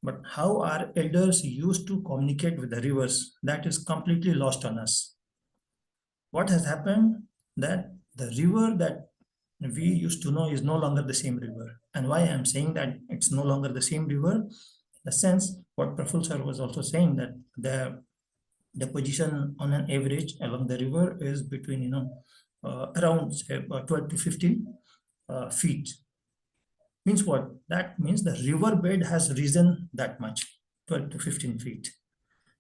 but how our elders used to communicate with the rivers, that is completely lost on us. What has happened, that the river that we used to know is no longer the same river. And why I'm saying that it's no longer the same river, in the sense what Praful sir was also saying, that the position on an average along the river is between around say, 12 to 15 feet. Means what? That means the river bed has risen that much, 12 to 15 feet.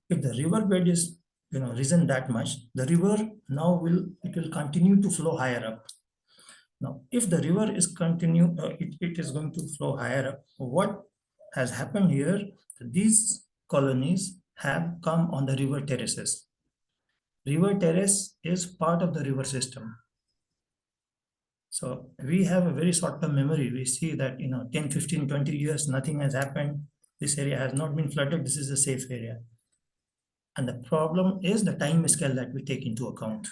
If the river bed is risen that much, the river now will continue to flow higher up. Now, if the river is it is going to flow higher up. What has happened here? These colonies have come on the river terraces. River terrace is part of the river system. So we have a very short-term memory. We see that 10, 15, 20 years, nothing has happened. This area has not been flooded. This is a safe area. And the problem is the time scale that we take into account.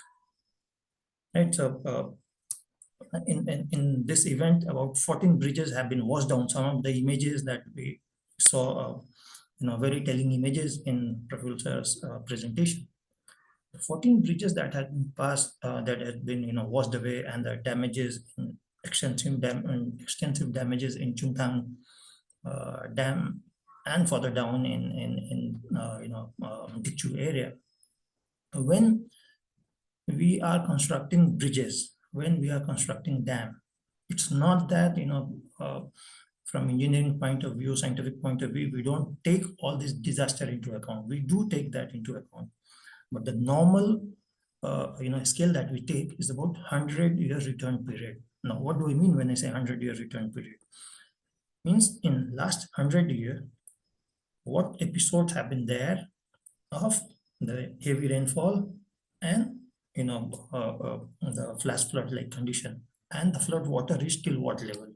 Right. So in this event, about 14 bridges have been washed down. Some of the images that we saw, very telling images in Praful sir's presentation. 14 bridges that had been passed, that had been washed away, and the damages, extensive damages in Chungthang Dam, and further down in Dikchu area. When we are constructing bridges, when we are constructing dam, it's not that from engineering point of view, scientific point of view, we don't take all this disaster into account. We do take that into account. But the normal, scale that we take is about 100-year return period. Now, what do we mean when I say 100-year return period? Means in last 100 years, what episodes have been there of the heavy rainfall and the flash flood-like condition, and the flood water reached till what level?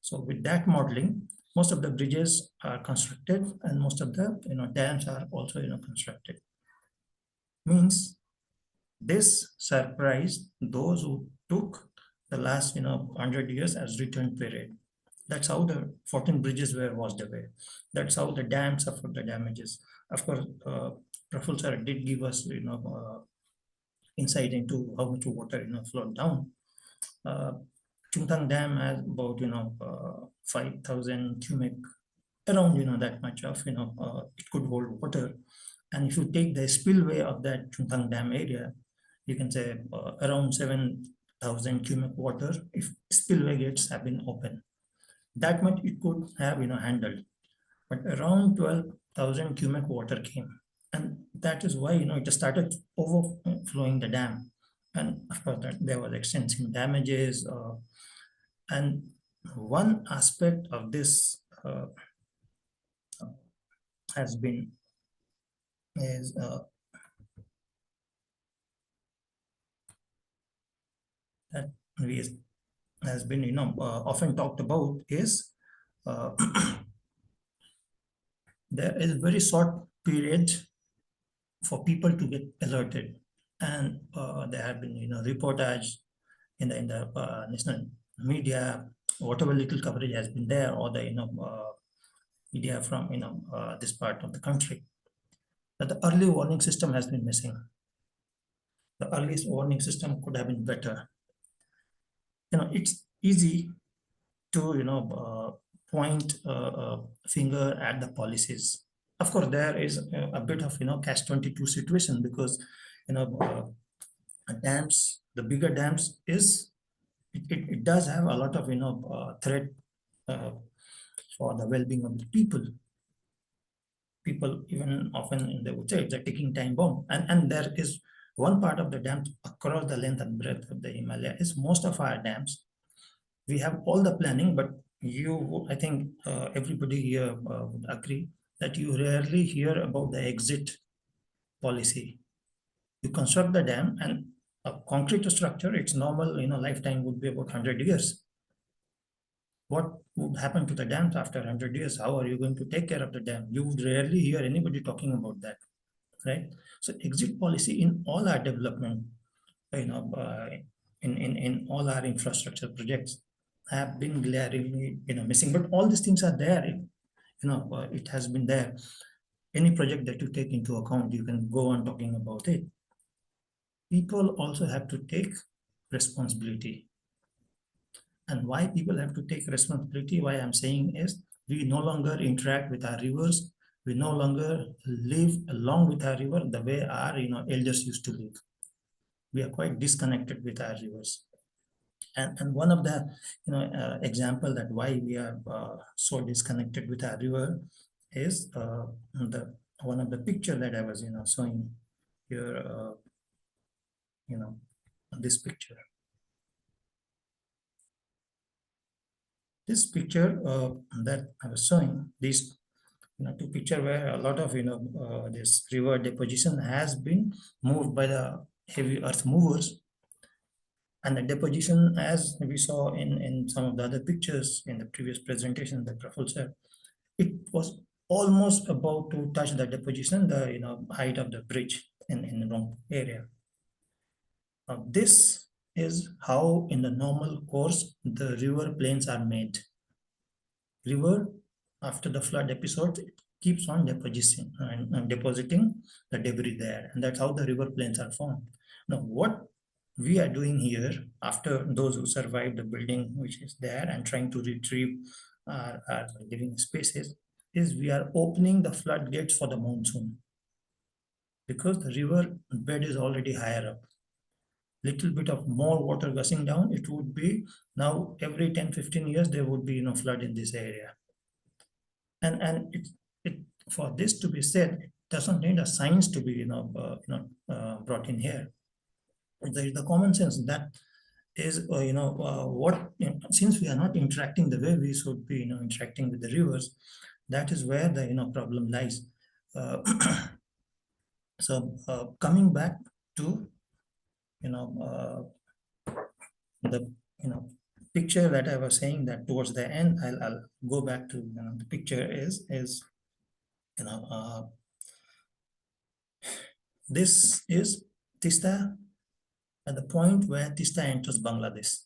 So with that modeling, most of the bridges are constructed, and most of the dams are also constructed. Means this surprised those who took the last 100 years as return period. That's how the 14 bridges were washed away. That's how the dams suffered the damages. Of course, Praful sir did give us insight into how much water flowed down. Chungthang Dam has about 5,000 cubic around that much of it could hold water. And if you take the spillway of that Chungthang Dam area, you can say around 7,000 cubic water if spillway gates have been open. That much it could have handled. But around 12,000 cubic water came. And that is why it just started overflowing the dam. And of course, there was extensive damages. And one aspect of this has been is that has been often talked about is there is very short period for people to get alerted, and there have been reportage in the national media, whatever little coverage has been there, or the media from this part of the country, that the early warning system has been missing. The earliest warning system could have been better. It's easy to point a finger at the policies. Of course, there is a bit of catch-22 situation, because dams, the bigger dams, it does have a lot of threat for the well-being of the people. People even often they would say it's a ticking time bomb, and there is one part of the dams across the length and breadth of the Himalaya is most of our dams. We have all the planning, but I think everybody here would agree that you rarely hear about the exit policy. You construct the dam, and a concrete structure, its normal lifetime would be about 100 years. What would happen to the dams after 100 years? How are you going to take care of the dam? You would rarely hear anybody talking about that, right? So exit policy in all our development, in all our infrastructure projects have been glaringly missing. But all these things are there. It has been there. Any project that you take into account, you can go on talking about it. People also have to take responsibility. And why people have to take responsibility, why I'm saying is, we no longer interact with our rivers. We no longer live along with our river the way our elders used to live. We are quite disconnected with our rivers. And one of the example that why we are so disconnected with our river is one of the picture that I was showing here. This picture. This picture that I was showing, these two picture where a lot of this river deposition has been moved by the heavy earth movers. And the deposition, as we saw in some of the other pictures in the previous presentation that Praful said, it was almost about to touch the deposition, the height of the bridge in the wrong area. Now, this is how in the normal course the river plains are made. River, after the flood episode, it keeps on depositing the debris there, and that's how the river plains are formed. Now, what we are doing here, after those who survived the building which is there and trying to retrieve our living spaces, is we are opening the floodgates for the monsoon, because the river bed is already higher up. Little bit of more water gushing down, it would be now every 10-15 years there would be flood in this area. And it for this to be said, it doesn't need a science to be brought in here. There is the common sense that is since we are not interacting the way we should be interacting with the rivers, that is where the problem lies. So coming back to the picture that I was saying, that towards the end I'll go back to the picture is this is Teesta at the point where Teesta enters Bangladesh.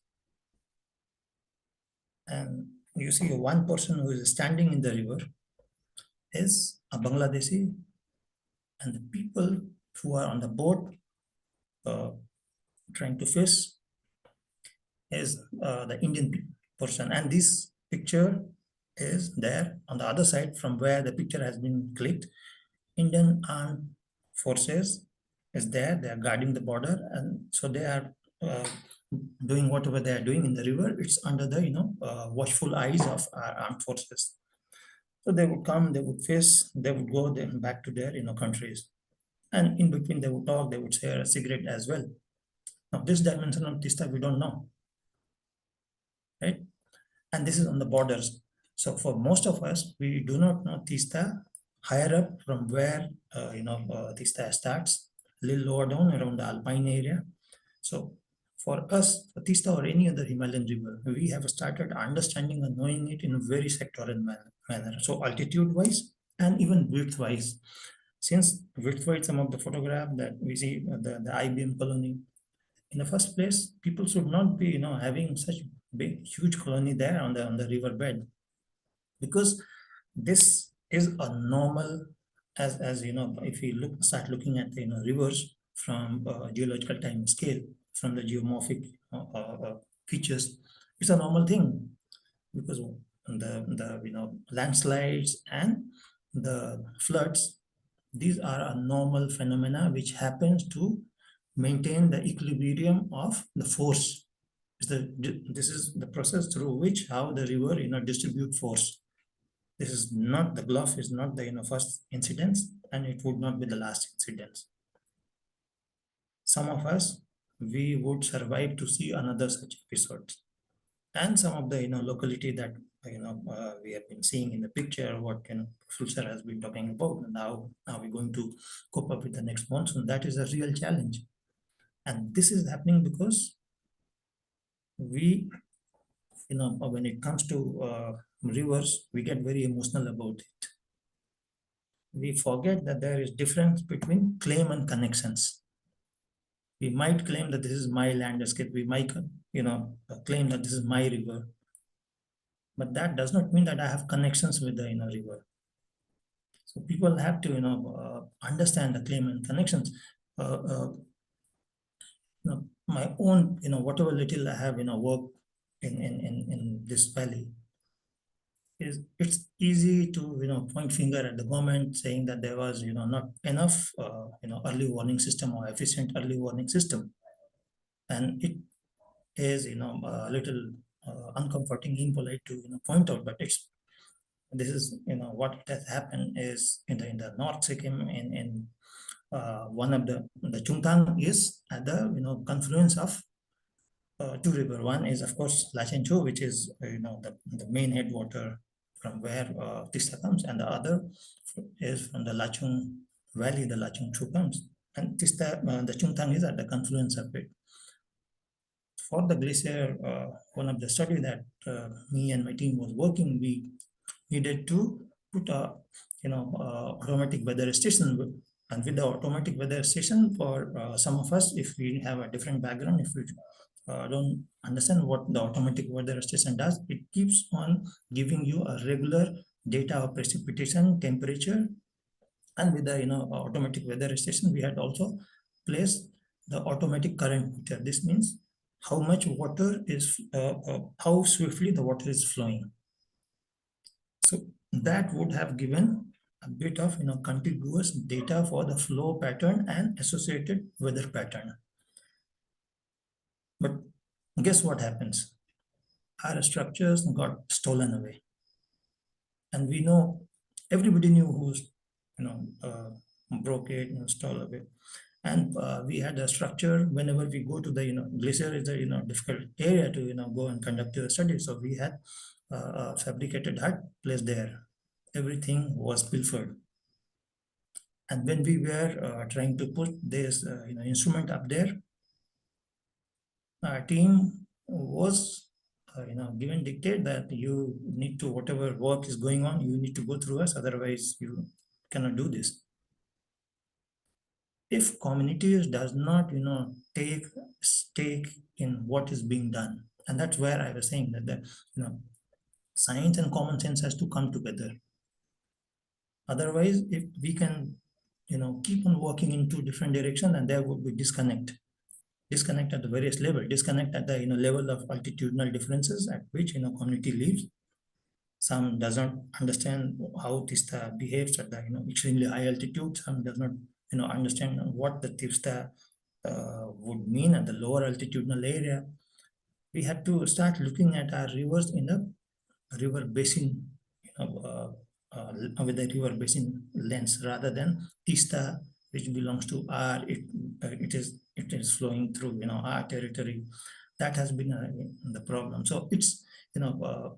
And you see one person who is standing in the river is a Bangladeshi, and the people who are on the boat trying to fish is the Indian person. And this picture is there on the other side from where the picture has been clicked. Indian armed forces is there. They are guarding the border, and so they are doing whatever they are doing in the river. It's under the watchful eyes of our armed forces. So they would come, they would face, they would go then back to their countries, and in between they would talk, they would share a cigarette as well. Now this dimension of Teesta we don't know, right? And this is on the borders. So for most of us, we do not know Teesta higher up from where Teesta starts, a little lower down around the Alpine area. So for us, for Teesta or any other Himalayan river, we have started understanding and knowing it in a very sectoral manner. So altitude-wise and even width-wise. Since width-wise, some of the photograph that we see, the IBM colony, in the first place, people should not be having such big, huge colony there on the riverbed, because this is a normal, as if we start looking at the rivers from geological time scale, from the geomorphic features, it's a normal thing, because the landslides and the floods, these are a normal phenomena which happens to maintain the equilibrium of the force. This is the process through which how the river distribute force. This is not, the bluff is not the first incident, and it would not be the last incident. Some of us, we would survive to see another such episode. And some of the locality that we have been seeing in the picture, what Professor has been talking about, and how are we going to cope up with the next monsoon, that is a real challenge. And this is happening because we, when it comes to rivers, we get very emotional about it. We forget that there is difference between claim and connections. We might claim that this is my landscape. We might, claim that this is my river. But that does not mean that I have connections with the river. So people have to, understand the claim and connections. My own, whatever little I have, work in this valley, it's easy to point finger at the government saying that there was not enough early warning system or efficient early warning system, and it is a little uncomforting, impolite to point out, but this is what has happened is in the North Sikkim, in one of the Chungtang is at the confluence of two rivers. One is of course Lachenchu, which is the main headwater from where Teesta comes, and the other is from the Lachung Valley, the Lachung Chu comes, and Teesta, the Chungtang is at the confluence of it. For the glacier, one of the study that me and my team was working, we needed to put a automatic weather station. And with the automatic weather station, for some of us, if we have a different background, if we don't understand what the automatic weather station does, it keeps on giving you a regular data of precipitation, temperature, and with the automatic weather station, we had also placed the automatic current meter. This means how much water is, how swiftly the water is flowing. So that would have given a bit of contiguous data for the flow pattern and associated weather pattern. But guess what happens? Our structures got stolen away, and we know, everybody knew who's broke it, stole away. And we had a structure. Whenever we go to the glacier is a difficult area to go and conduct your study, so we had a fabricated hut placed there. Everything was pilfered. And when we were trying to put this instrument up there, our team was given dictate that you need to, whatever work is going on, you need to go through us, otherwise you cannot do this. If communities does not take stake in what is being done, and that's where I was saying that the science and common sense has to come together. Otherwise, if we can keep on working in two different directions, and there would be disconnect at the various level, disconnect at the level of altitudinal differences at which community lives. Some does not understand how Teesta behaves at the extremely high altitude. Some does not understand what the Teesta would mean at the lower altitudinal area. We had to start looking at our rivers in the river basin, with the river basin lens, rather than Teesta, which belongs to our. It is flowing through our territory. That has been the problem. So it's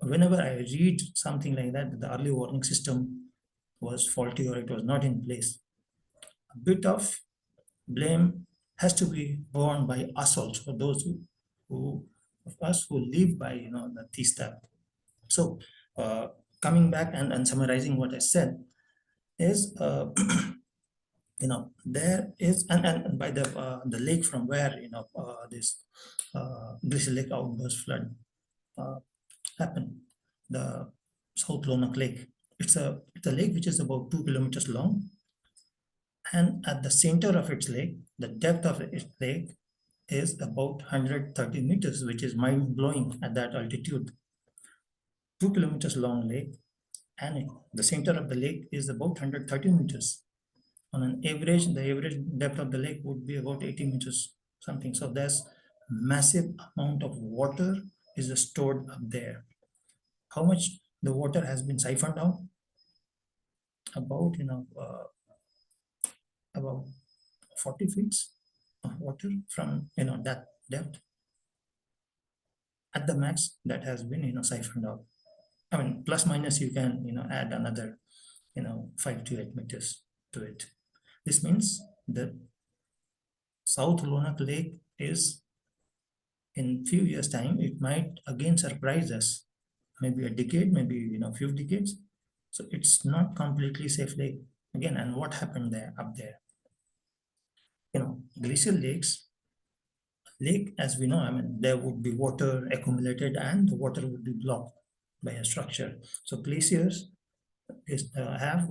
whenever I read something like that, the early warning system was faulty or it was not in place, a bit of blame has to be borne by us also, those who of us who live by the Teesta. So coming back and summarizing what I said is there is and by the lake from where this glacial lake outburst flood happened, the South Lonak Lake. It's a lake which is about 2 kilometers long, and at the center of its lake, the depth of its lake is about 130 meters, which is mind-blowing at that altitude. 2 kilometers long lake, and the center of the lake is about 130 meters. On an average, the average depth of the lake would be about 80 meters something. So there's massive amount of water is stored up there. How much the water has been siphoned out? About about 40 feet of water from that depth. At the max, that has been siphoned out. I mean, plus minus, you can add another 5 to 8 meters to it. This means the South Lonak Lake is, in few years' time, it might again surprise us. Maybe a decade, maybe a few decades. So it's not completely safe lake again. And what happened there up there? Glacial lakes, lake, as we know, I mean, there would be water accumulated and the water would be blocked by a structure. So glaciers have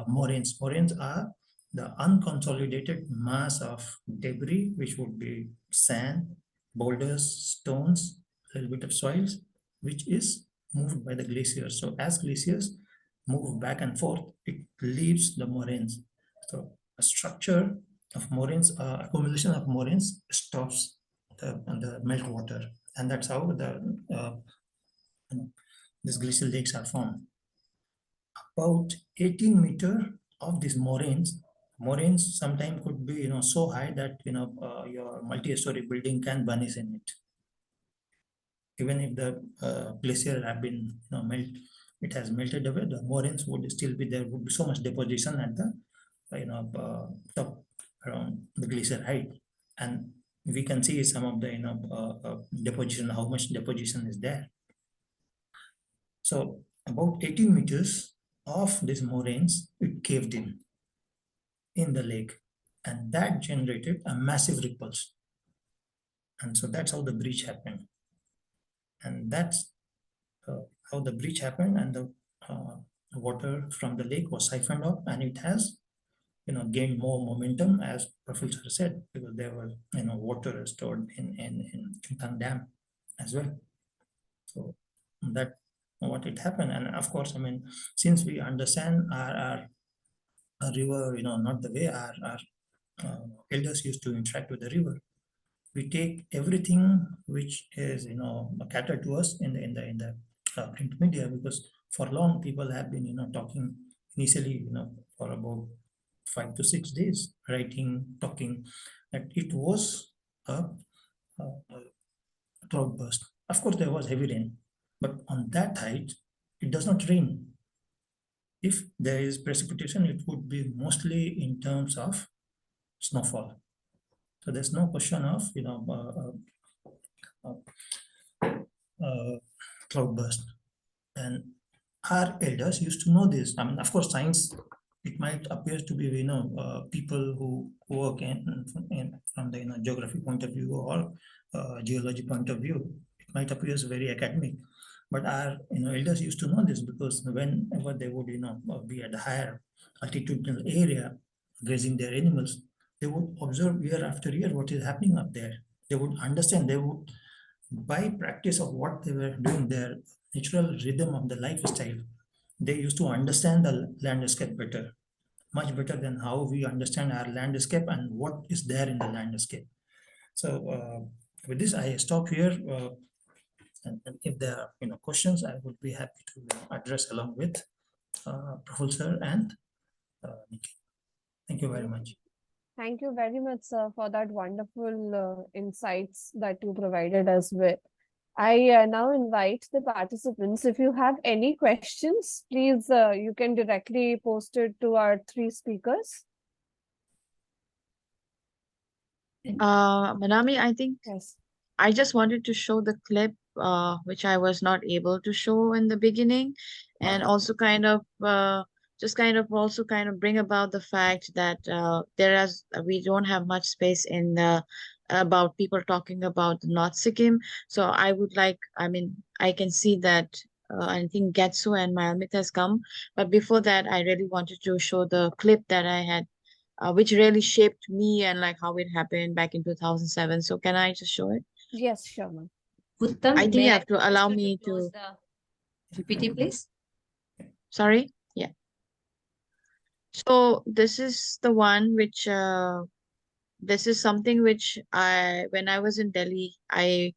moraines. Moraines are the unconsolidated mass of debris, which would be sand, boulders, stones, a little bit of soils, which is moved by the glaciers. So as glaciers move back and forth, it leaves the moraines. So a structure of moraines, accumulation of moraines stops the meltwater, and that's how these glacial lakes are formed. About 18 meters of these moraines sometimes could be so high that your multi-story building can vanish in it. Even if the glacier have been it has melted away, the moraines would still be there. Would be so much deposition at the top around the glacier height, and we can see some of the deposition, how much deposition is there. So about 18 meters of these moraines, it caved in the lake, and that generated a massive ripples. And so that's how the breach happened. And that's how the breach happened, and the water from the lake was siphoned off, and it has gained more momentum, as Professor said, because there was water stored in Uttam Dam as well. So that what it happened. And of course, I mean, since we understand our river, not the way our elders used to interact with the river, we take everything which is catered to us in the print media, because for long people have been talking initially for about 5 to 6 days, writing, talking, that it was a cloudburst. Of course, there was heavy rain, but on that height, it does not rain. If there is precipitation, it would be mostly in terms of snowfall. So there's no question of cloudburst. And our elders used to know this. I mean, of course, science, it might appear to be people who work from the geography point of view or geology point of view. It might appear very academic, but our elders used to know this, because whenever they would be at a higher altitudinal area grazing their animals, they would observe year after year what is happening up there. They would understand. They would, by practice of what they were doing there, natural rhythm of the lifestyle. They used to understand the landscape better, much better than how we understand our landscape and what is there in the landscape. So with this, I stop here. And if there are questions, I would be happy to address along with Praful sir and Nikki. Thank you very much. Thank you very much, sir, for that wonderful insights that you provided us with. I now invite the participants. If you have any questions, please, you can directly post it to our three speakers. Monami, I think Yes. I just wanted to show the clip, which I was not able to show in the beginning, and also kind of bring about the fact that we don't have much space in about people talking about North Sikkim. So I would like, I can see that I think Getsu and Mayalmit has come, but before that, I really wanted to show the clip that I had, which really shaped me and like how it happened back in 2007. So can I just show it? Yes, sure, ma'am. Uttam, I think may you have to allow request me close to. the PPT, please. Sorry? Yeah. So this is the one which this is something which when I was in Delhi, they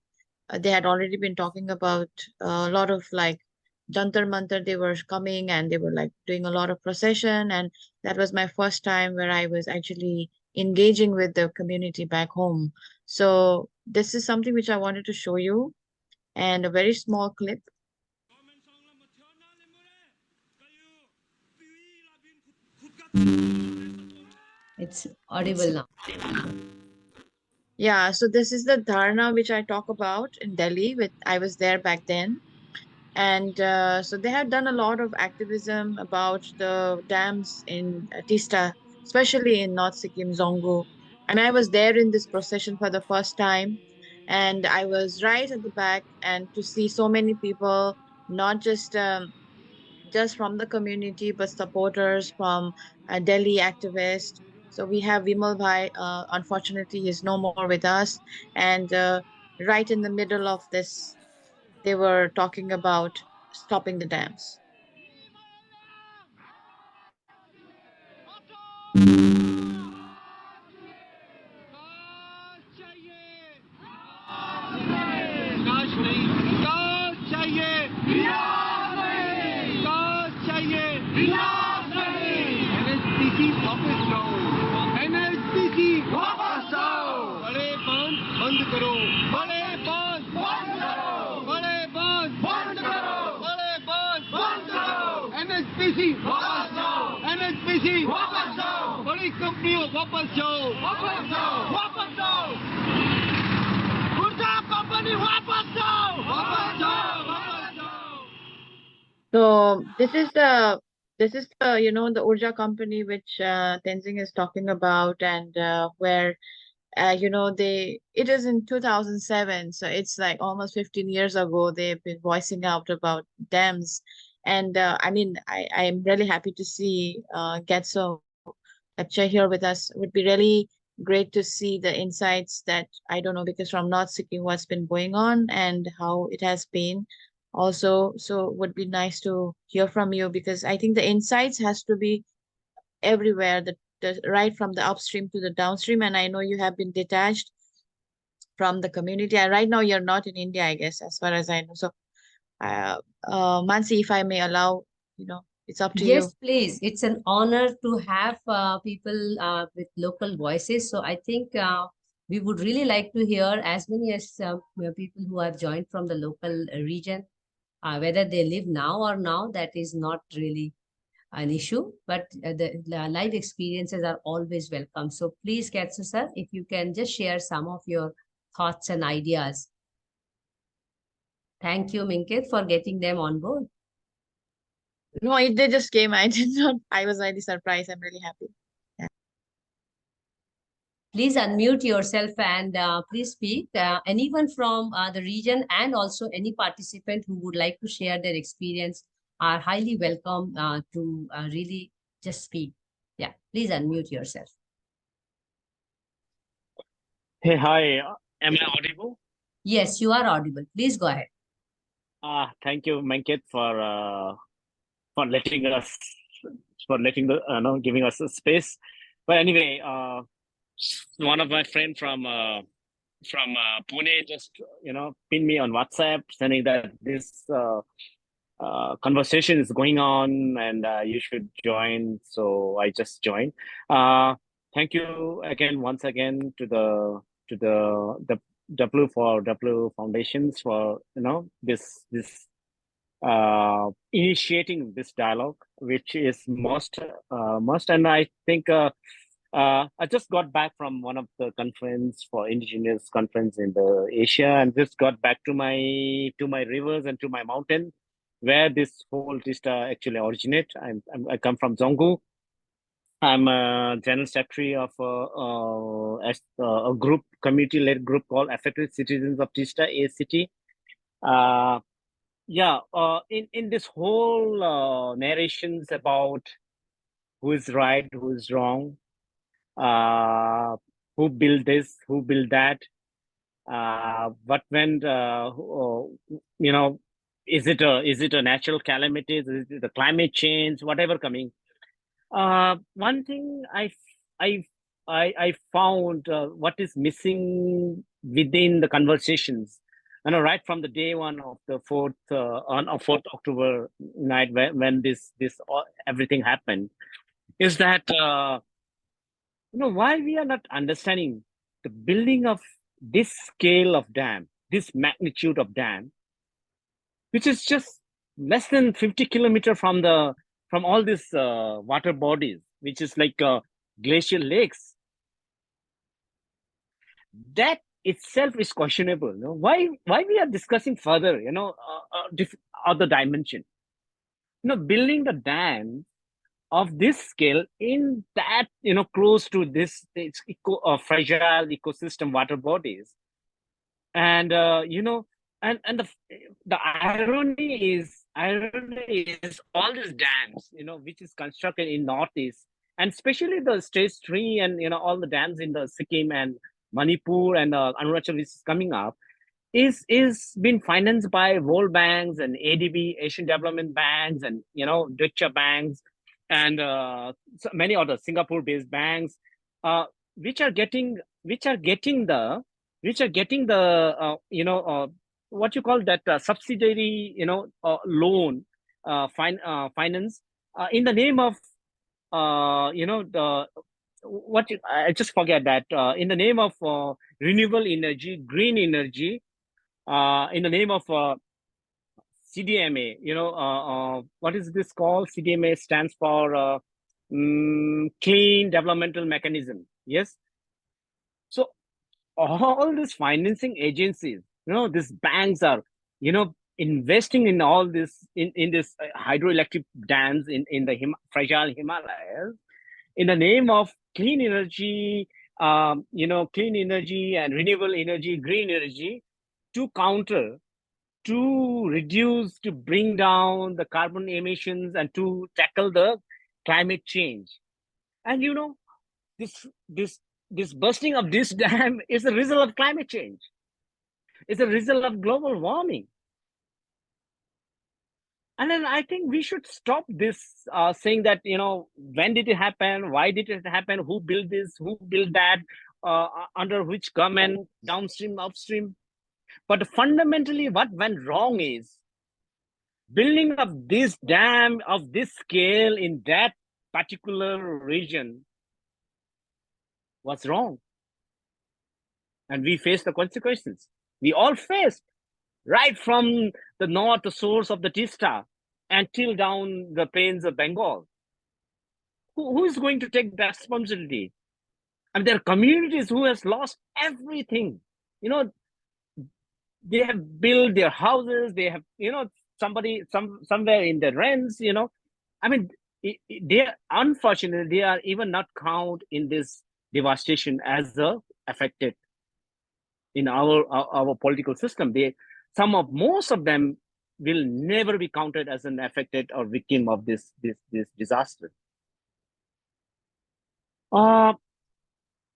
had already been talking about a lot of like Jantar Mantar. They were coming and they were like doing a lot of procession, and that was my first time where I was actually engaging with the community back home. So this is something which I wanted to show you, and a very small clip. It's audible now. Yeah, so this is the dharna which I talk about in Delhi. I was there back then. And so they have done a lot of activism about the dams in Teesta, especially in North Sikkim, Zongo. And I was there in this procession for the first time. And I was right at the back, and to see so many people, not just from the community, but supporters from Delhi activists. So we have Vimal Bhai, unfortunately, is no more with us. And right in the middle of this, they were talking about stopping the dams. So this is the the the Urja company which Tenzing is talking about, and where it is in 2007, so it's like almost 15 years ago they've been voicing out about dams. And I am really happy to see Getso Lepcha here with us. It would be really great to see the insights that, I don't know, because from North Sikkim what's been going on and how it has been also. So it would be nice to hear from you, because I think the insights has to be everywhere, the right from the upstream to the downstream. And I know you have been detached from the community, and right now you're not in India, I guess, as far as I know. So Mansee, if I may allow, it's up to you. Yes, please. It's an honor to have people with local voices. So I think we would really like to hear as many as people who are joined from the local region, whether they live now or now, that is not really an issue, but the live experiences are always welcome. So please, Getsu sir, if you can just share some of your thoughts and ideas. Thank you, Minket, for getting them on board. No, they just came. I did not. I was really surprised. I'm really happy. Yeah. Please unmute yourself and please speak. Anyone from the region and also any participant who would like to share their experience are highly welcome to really just speak. Yeah, please unmute yourself. Hey, hi. Am I audible? Yes, you are audible. Please go ahead. Thank you, Minket, for letting us giving us a space. But anyway, one of my friend from Pune just pinned me on WhatsApp saying that this conversation is going on and you should join. So I just joined. Thank you once again to the W Foundations for this initiating this dialogue, which is most. And I think I just got back from one of the conference for indigenous conference in the Asia, and just got back to my rivers and to my mountain, where this whole Teesta actually originate. I come from Zongu. I'm a general secretary of a group, community-led group called Affected Citizens of Teesta, ACT. In this whole narrations about who is right, who is wrong, who built this, who built that, what went, is it a natural calamity, is it the climate change, whatever coming. One thing I found what is missing within the conversations, right from the day one of the 4th October night when this everything happened, is that why we are not understanding the building of this scale of dam, this magnitude of dam, which is just less than 50 kilometers from all these water bodies, which is like glacial lakes. That itself is questionable. Why we are discussing further, other dimension. Building the dam of this scale in that, close to this fragile ecosystem water bodies. And, and the irony is all these dams, which is constructed in Northeast, and especially the stage 3 and, all the dams in the Sikkim and Manipur and Arunachal, which is coming up, is been financed by World Banks and ADB, Asian Development Banks, and, Deutsche Banks, and so many other Singapore-based banks, which are getting the what you call that subsidiary loan finance in the name of I just forget that in the name of renewable energy, green energy, in the name of CDMA. What is this called? CDMA stands for Clean Developmental Mechanism. Yes. So all these financing agencies, these banks are, investing in all this in this hydroelectric dams in the fragile Himalayas, in the name of clean energy, clean energy and renewable energy, green energy, to reduce, to bring down the carbon emissions and to tackle the climate change. And this bursting of this dam is a result of climate change. It's a result of global warming. And then I think we should stop this saying that, when did it happen? Why did it happen? Who built this? Who built that? Under which government? Downstream, upstream? But fundamentally, what went wrong is building up this dam of this scale in that particular region was wrong. And we faced the consequences. We all faced, right from the north, the source of the Teesta, until down the plains of Bengal. Who is going to take the responsibility? And there are communities who has lost everything. They have built their houses. They have, somewhere in the rents. I mean, they unfortunately they are even not count in this devastation as the affected in our political system. Most of them will never be counted as an affected or victim of this disaster.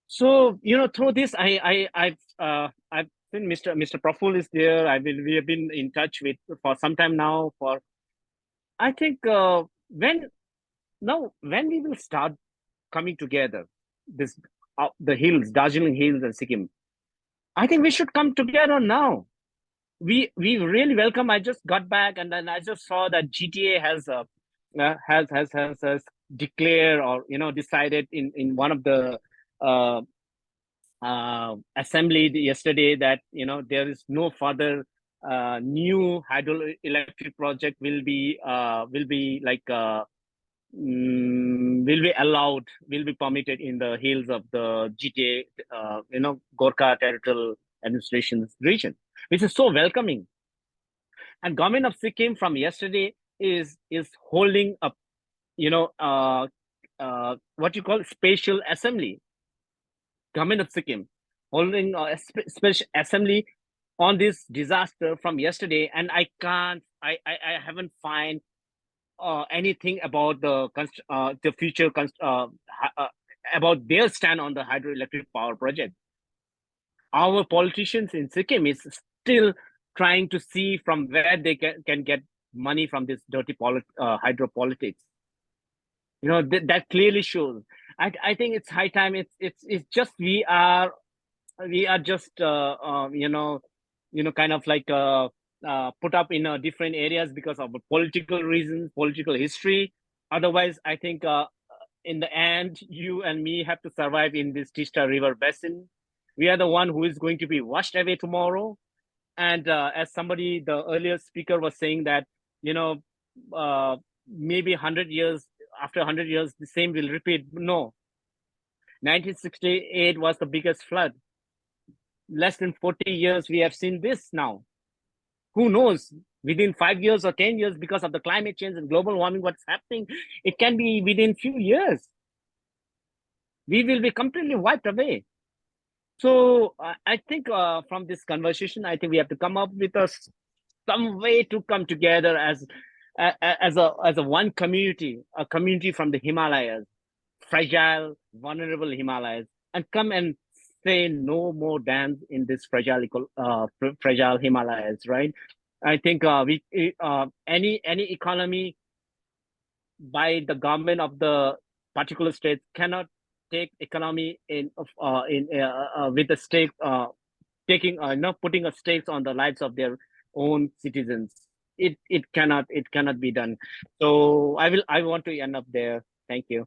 So through this, I've since Mr. Praful is there, we have been in touch with for some time now. I think when we will start coming together, this the hills, Darjeeling Hills and Sikkim, I think we should come together now. We really welcome. I just got back and then I just saw that GTA has declared or decided in one of the assembly yesterday that there is no further new hydroelectric project will be allowed, will be permitted in the hills of the GTA, Gorkha Territorial Administration region, which is so welcoming. And government of Sikkim from yesterday is holding up, what you call spatial assembly. Government of Sikkim holding a special assembly on this disaster from yesterday, and I haven't find anything about the future about their stand on the hydroelectric power project. Our politicians in Sikkim is still trying to see from where they can get money from this dirty hydropolitics. That clearly shows. I think it's high time. It's just we are just kind of like put up in different areas because of political reasons, political history. Otherwise, I think in the end, you and me have to survive in this Teesta River basin. We are the one who is going to be washed away tomorrow. And as somebody, the earlier speaker was saying that, maybe 100 years, after 100 years, the same will repeat. No. 1968 was the biggest flood. Less than 40 years, we have seen this now. Who knows? Within 5 years or 10 years, because of the climate change and global warming, what's happening, it can be within few years. We will be completely wiped away. So I think from this conversation, I think we have to come up with some way to come together as a one community, a community from the Himalayas, fragile, vulnerable Himalayas, and come and say no more dams in this fragile Himalayas, right? I think any economy by the government of the particular state cannot take economy with a stake, putting a stakes on the lives of their own citizens. It cannot be done. So I want to end up there. Thank you.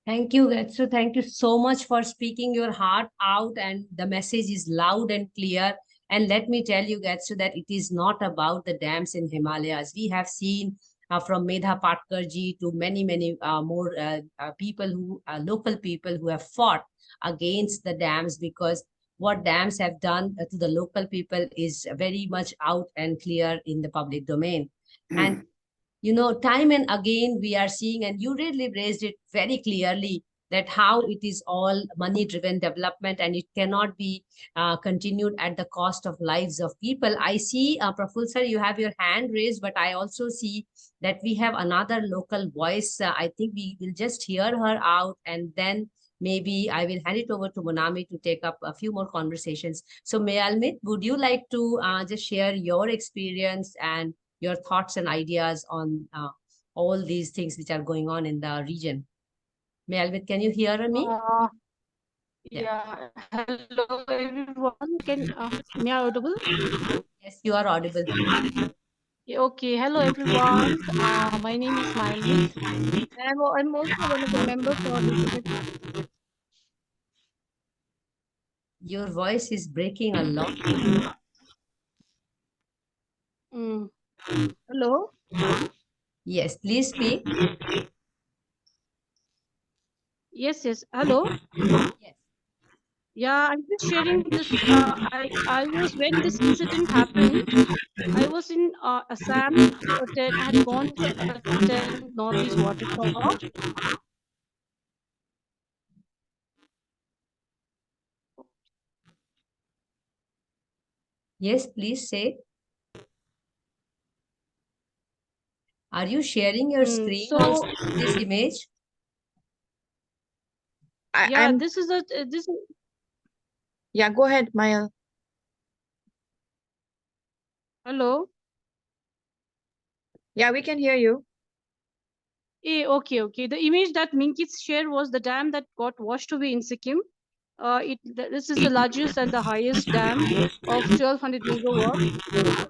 Thank you, Getsu. Thank you so much for speaking your heart out, and the message is loud and clear. And let me tell you, Getsu, that it is not about the dams in Himalayas. We have seen from Medha Patkarji to many more local people who have fought against the dams, because what dams have done to the local people is very much out and clear in the public domain. And time and again, we are seeing, and you really raised it very clearly, that how it is all money-driven development and it cannot be continued at the cost of lives of people. I see, Praful sir, you have your hand raised, but I also see that we have another local voice. I think we will just hear her out, and then maybe I will hand it over to Monami to take up a few more conversations. So Mayalmit, would you like to just share your experience and your thoughts and ideas on all these things which are going on in the region? Mayalmit, can you hear me? Yeah. Hello everyone. Am I audible? Yes, you are audible. Okay. Hello everyone. My name is Mailmit. I'm also one of the members for this. Your voice is breaking a lot. Hello. Yes, please speak. Yes. Hello. Yes. Yeah, I'm just sharing this. I was, when this incident happened, I was in Assam. I had gone to attend Northeast Water Talk. Yes, please say. Are you sharing your screen also, this image? Yeah, I'm... this is Yeah, go ahead, Maya. Hello. Yeah, we can hear you. Okay. The image that Minket shared was the dam that got washed away in Sikkim. This is the largest and the highest dam of 1200 megawatts.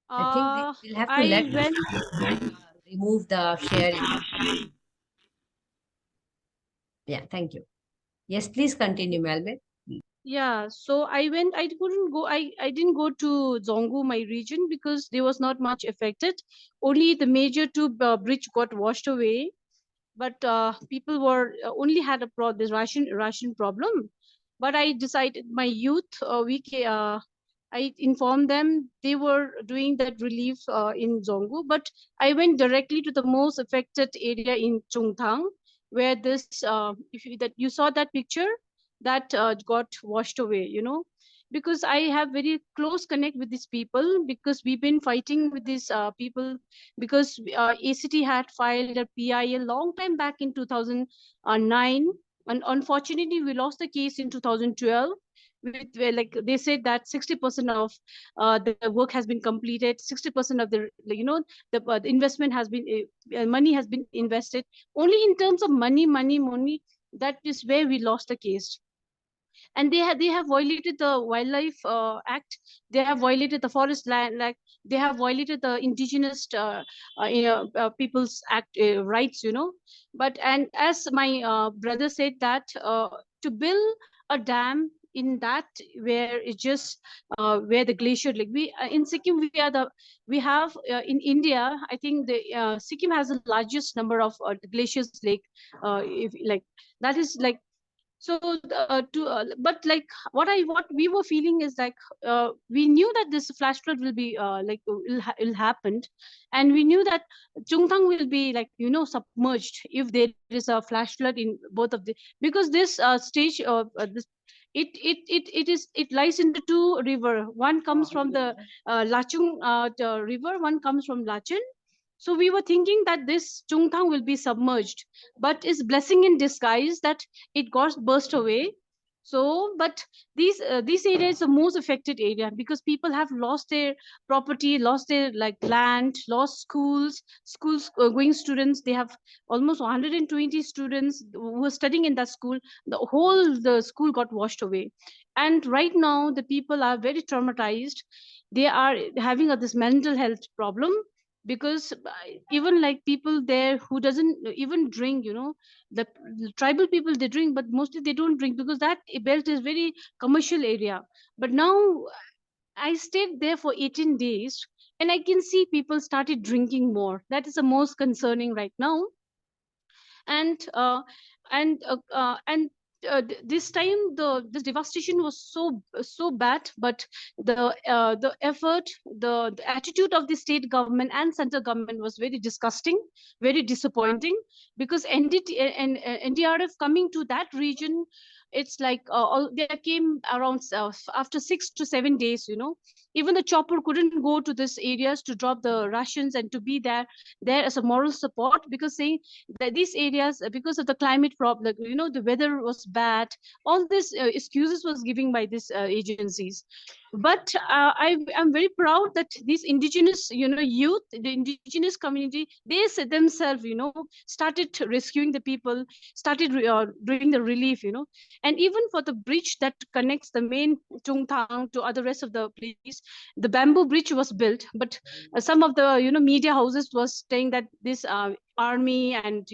I think we'll have to I went. remove the sharing. Yeah, thank you. Yes, please continue, Melvin. Yeah, so I went. I couldn't go. I didn't go to Zongo, my region, because there was not much affected. Only the major two bridge got washed away, but people were only had this ration problem. But I decided my youth I informed them they were doing that relief in Zongo, but I went directly to the most affected area in Chungthang, where this if you, that you saw that picture that got washed away, because I have very close connect with these people, because we've been fighting with these people, because ACT had filed a PI a long time back in 2009, and unfortunately we lost the case in 2012. Where, like they said that 60% of the work has been completed, 60% of the investment has been money has been invested. Only in terms of money, that is where we lost the case. And they have violated the wildlife act, they have violated the forest land, like they have violated the indigenous people's act rights, but and as my brother said that to build a dam in that where it's just where the glacier, like we in Sikkim we have in India, I think the Sikkim has the largest number of glaciers, like if like that is like so but like what we were feeling is like we knew that this flash flood will be will happen, and we knew that Chungthang will be like submerged if there is a flash flood in both of the, because this stage this it lies in the two river. One comes from the Lachung the river, one comes from Lachin. So we were thinking that this Chungthang will be submerged, but it's blessing in disguise that it got burst away. So, but these areas are most affected area, because people have lost their property, lost their like land, lost schools going students. They have almost 120 students who were studying in that school. The school got washed away, and right now the people are very traumatized. They are having this mental health problem, because even like people there who doesn't even drink, the tribal people, they drink, but mostly they don't drink, because that belt is very commercial area. But now I stayed there for 18 days, and I can see people started drinking more. That is the most concerning right now. And this time this devastation was so bad, but the effort, the attitude of the state government and central government was very disgusting, very disappointing, because NDRF coming to that region, it's like they came around after 6 to 7 days, even the chopper couldn't go to these areas to drop the rations and to be there as a moral support, because saying that these areas, because of the climate problem, the weather was bad, all these excuses was given by these agencies. But I'm very proud that these indigenous youth, the indigenous community, they said themselves, started rescuing the people, started doing the relief, and even for the bridge that connects the main Chungthang to other rest of the place, the bamboo bridge was built. But some of the media houses was saying that this army and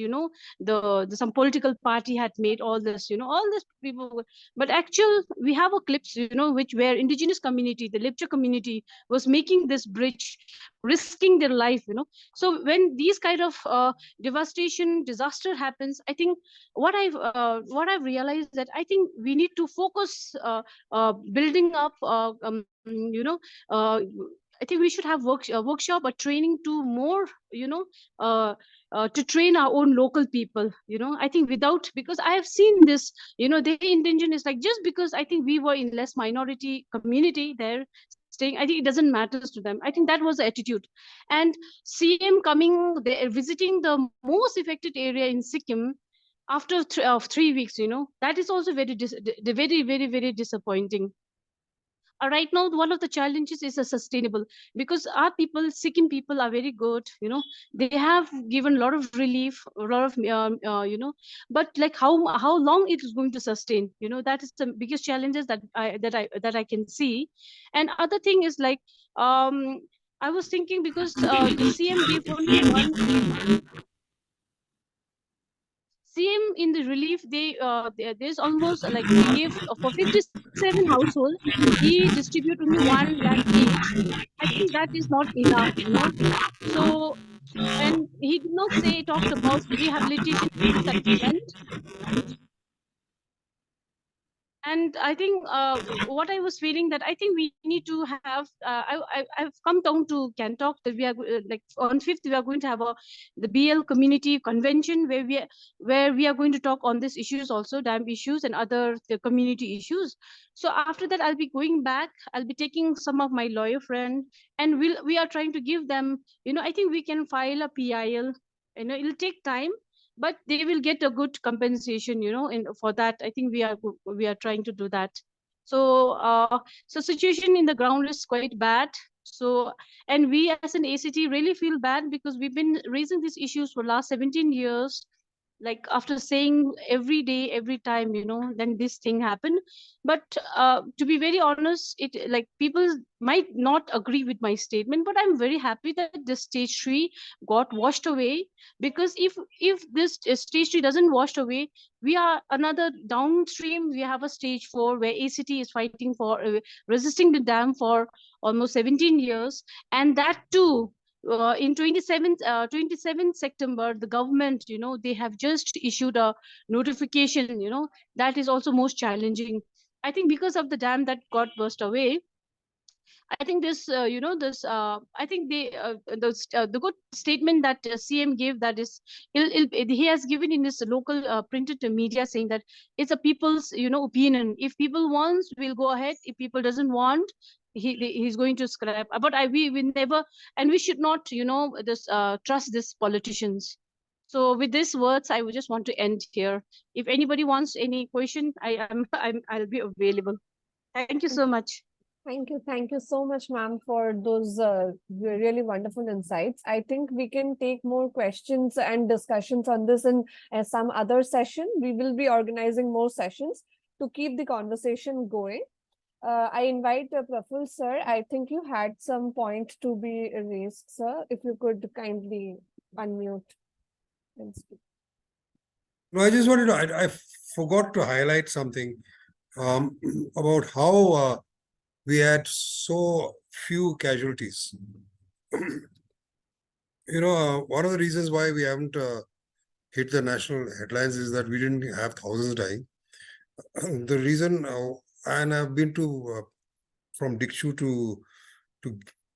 the some political party had made all this, all these people. But actual, we have a clips, which where indigenous community, the Lepcha community, was making this bridge, risking their life, so when these kind of devastation disaster happens, I think what I've realized that I think we need to focus building up I think we should have workshop or training to more, to train our own local people. I think without, because I have seen this, their intention is like, just because I think we were in less minority community there staying, I think it doesn't matter to them. I think that was the attitude. And CM coming there, visiting the most affected area in Sikkim, after 3 weeks, that is also very, very disappointing. Right now, one of the challenges is a sustainable, because our people, Sikkim people, are very good. They have given a lot of relief, a lot of but like how long it is going to sustain? That is the biggest challenges that I can see. And other thing is like, I was thinking, because the CM gave only one CM in the relief, there's almost like they gave for 57 households, he distribute only 1 lakh each. I think that is not enough. So, and he did not talked about rehabilitation settlement. And I think what I was feeling, that I think we need to have, I've come down to Cantok, that we are like on 5th, we are going to have the BL community convention, where we are going to talk on these issues also, dam issues and other the community issues. So after that, I'll be going back, I'll be taking some of my lawyer friend, and we are trying to give them, I think we can file a PIL. It'll take time, but they will get a good compensation, for that. I think we are trying to do that. So situation in the ground is quite bad. So, and we as an ACT really feel bad, because we've been raising these issues for last 17 years. Like, after saying every day, every time, then this thing happened. But to be very honest, it, like, people might not agree with my statement, but I'm very happy that the stage 3 got washed away. Because if this stage 3 doesn't wash away, we are another downstream, we have a stage 4 where ACT is fighting for resisting the dam for almost 17 years. And that too, in 27th September, the government, they have just issued a notification, that is also most challenging. I think because of the dam that got burst away, I think this, I think the good statement that CM gave, that is, he has given in his local printed media, saying that it's a people's, opinion. If people wants, we'll go ahead. If people doesn't want, he's going to scrap. But we never, and we should not, trust these politicians. So with these words, I would just want to end here. If anybody wants any question, I'll be available. Thank you so much. Thank you so much, ma'am, for those really wonderful insights. I think we can take more questions and discussions on this in some other session. We will be organizing more sessions to keep the conversation going. I invite Praful sir. I think you had some point to be raised, sir. If you could kindly unmute and speak. No, I just wanted to, I forgot to highlight something about how we had so few casualties. One of the reasons why we haven't hit the national headlines is that we didn't have thousands dying. The reason, and I've been to from Dikshu to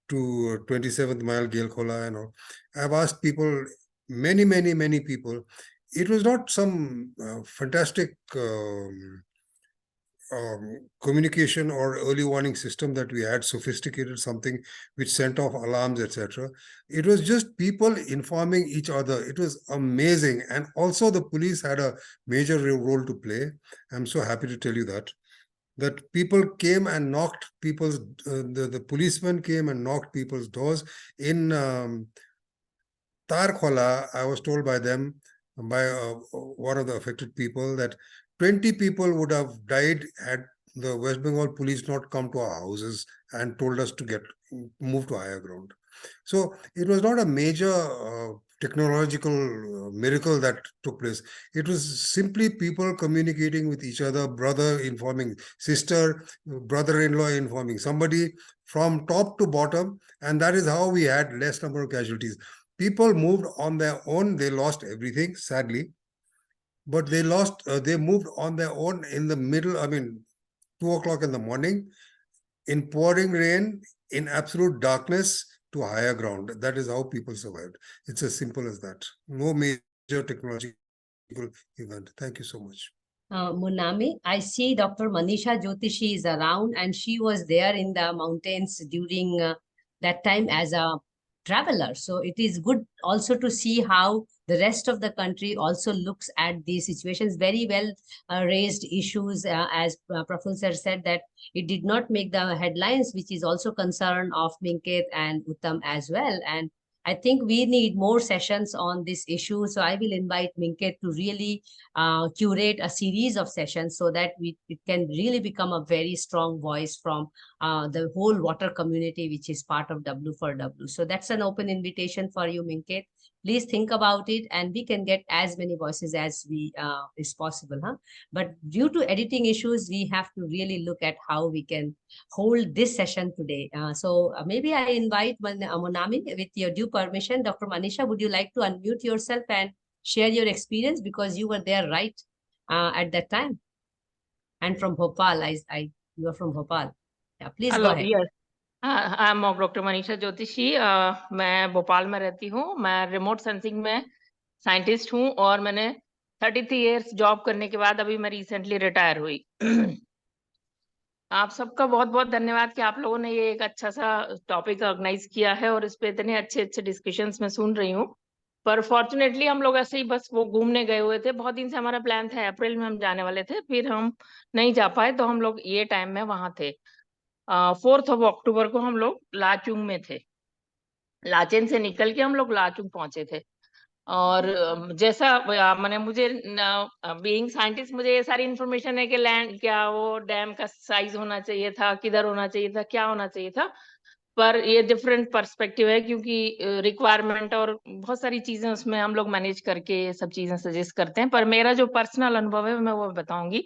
27th mile Gail Khola and all. I've asked people, many people. It was not some fantastic communication or early warning system that we had, sophisticated something which sent off alarms, etc. It was just people informing each other. It was amazing. And also the police had a major role to play. I'm so happy to tell you that people came and knocked people's, the policemen came and knocked people's doors. In Tarkhola, I was told by them, by one of the affected people, that 20 people would have died had the West Bengal police not come to our houses and told us to move to higher ground. So it was not a major technological miracle that took place. It was simply people communicating with each other, brother informing sister, brother-in-law informing somebody, from top to bottom. And that is how we had less number of casualties. People moved on their own. They lost everything, sadly. But they moved on their own in the middle, 2 o'clock in the morning, in pouring rain, in absolute darkness, to higher ground. That is how people survived. It's as simple as that. No major technological event. Thank you so much. Monami, I see Dr. Manisha Jyotishi is around, and she was there in the mountains during that time as a traveler. So it is good also to see how the rest of the country also looks at these situations. Very well raised issues, as Praful sir said, that it did not make the headlines, which is also concern of Minket and Uttam as well. And I think we need more sessions on this issue. So I will invite Minket to really curate a series of sessions so that it can really become a very strong voice from the whole water community, which is part of W4W. So that's an open invitation for you, Minket. Please think about it, and we can get as many voices as we is possible. But due to editing issues, we have to really look at how we can hold this session today. So maybe I invite Monami, with your due permission. Dr. Manisha, would you like to unmute yourself and share your experience, because you were there right at that time? And from Bhopal, you are from Bhopal. Yeah, please go ahead. Yes. I am doctor Manisha ज्योतिषी। मैं भोपाल में रहती हूँ। मैं remote sensing में scientist हूँ और मैंने 33 इयर्स जॉब करने के बाद अभी मैं रिसेंटली रिटायर हुई। आप सबका बहुत बहुत धन्यवाद कि आप लोगों ने ये एक अच्छा सा टॉपिक ऑर्गेनाइज किया है और इस पे इतने अच्छे अच्छे डिस्कशंस मैं सुन रही हूँ। पर फॉर्चुनेटली हम लोग ऐसे ही बस वो घूमने गए हुए थे। बहुत दिन से हमारा प्लान था, अप्रैल में हम जाने वाले थे, फिर हम नहीं जा पाए, तो हम लोग ये टाइम में वहां थे। 4 अक्टूबर को हम लोग लाचुंग में थे। लाचेन से निकल के हम लोग लाचुंग पहुंचे थे। और जैसा मैंने मुझे बीइंग साइंटिस्ट मुझे ये सारी इंफॉर्मेशन है कि लैंड क्या वो डैम का साइज होना चाहिए था, किधर होना चाहिए था, क्या होना चाहिए था। पर ये डिफरेंट पर्सपेक्टिव है, क्योंकि रिक्वायरमेंट और बहुत सारी चीजें उसमें हम लोग मैनेज करके ये सब चीजें सजेस्ट करते हैं। पर मेरा जो पर्सनल अनुभव है मैं वो बताऊंगी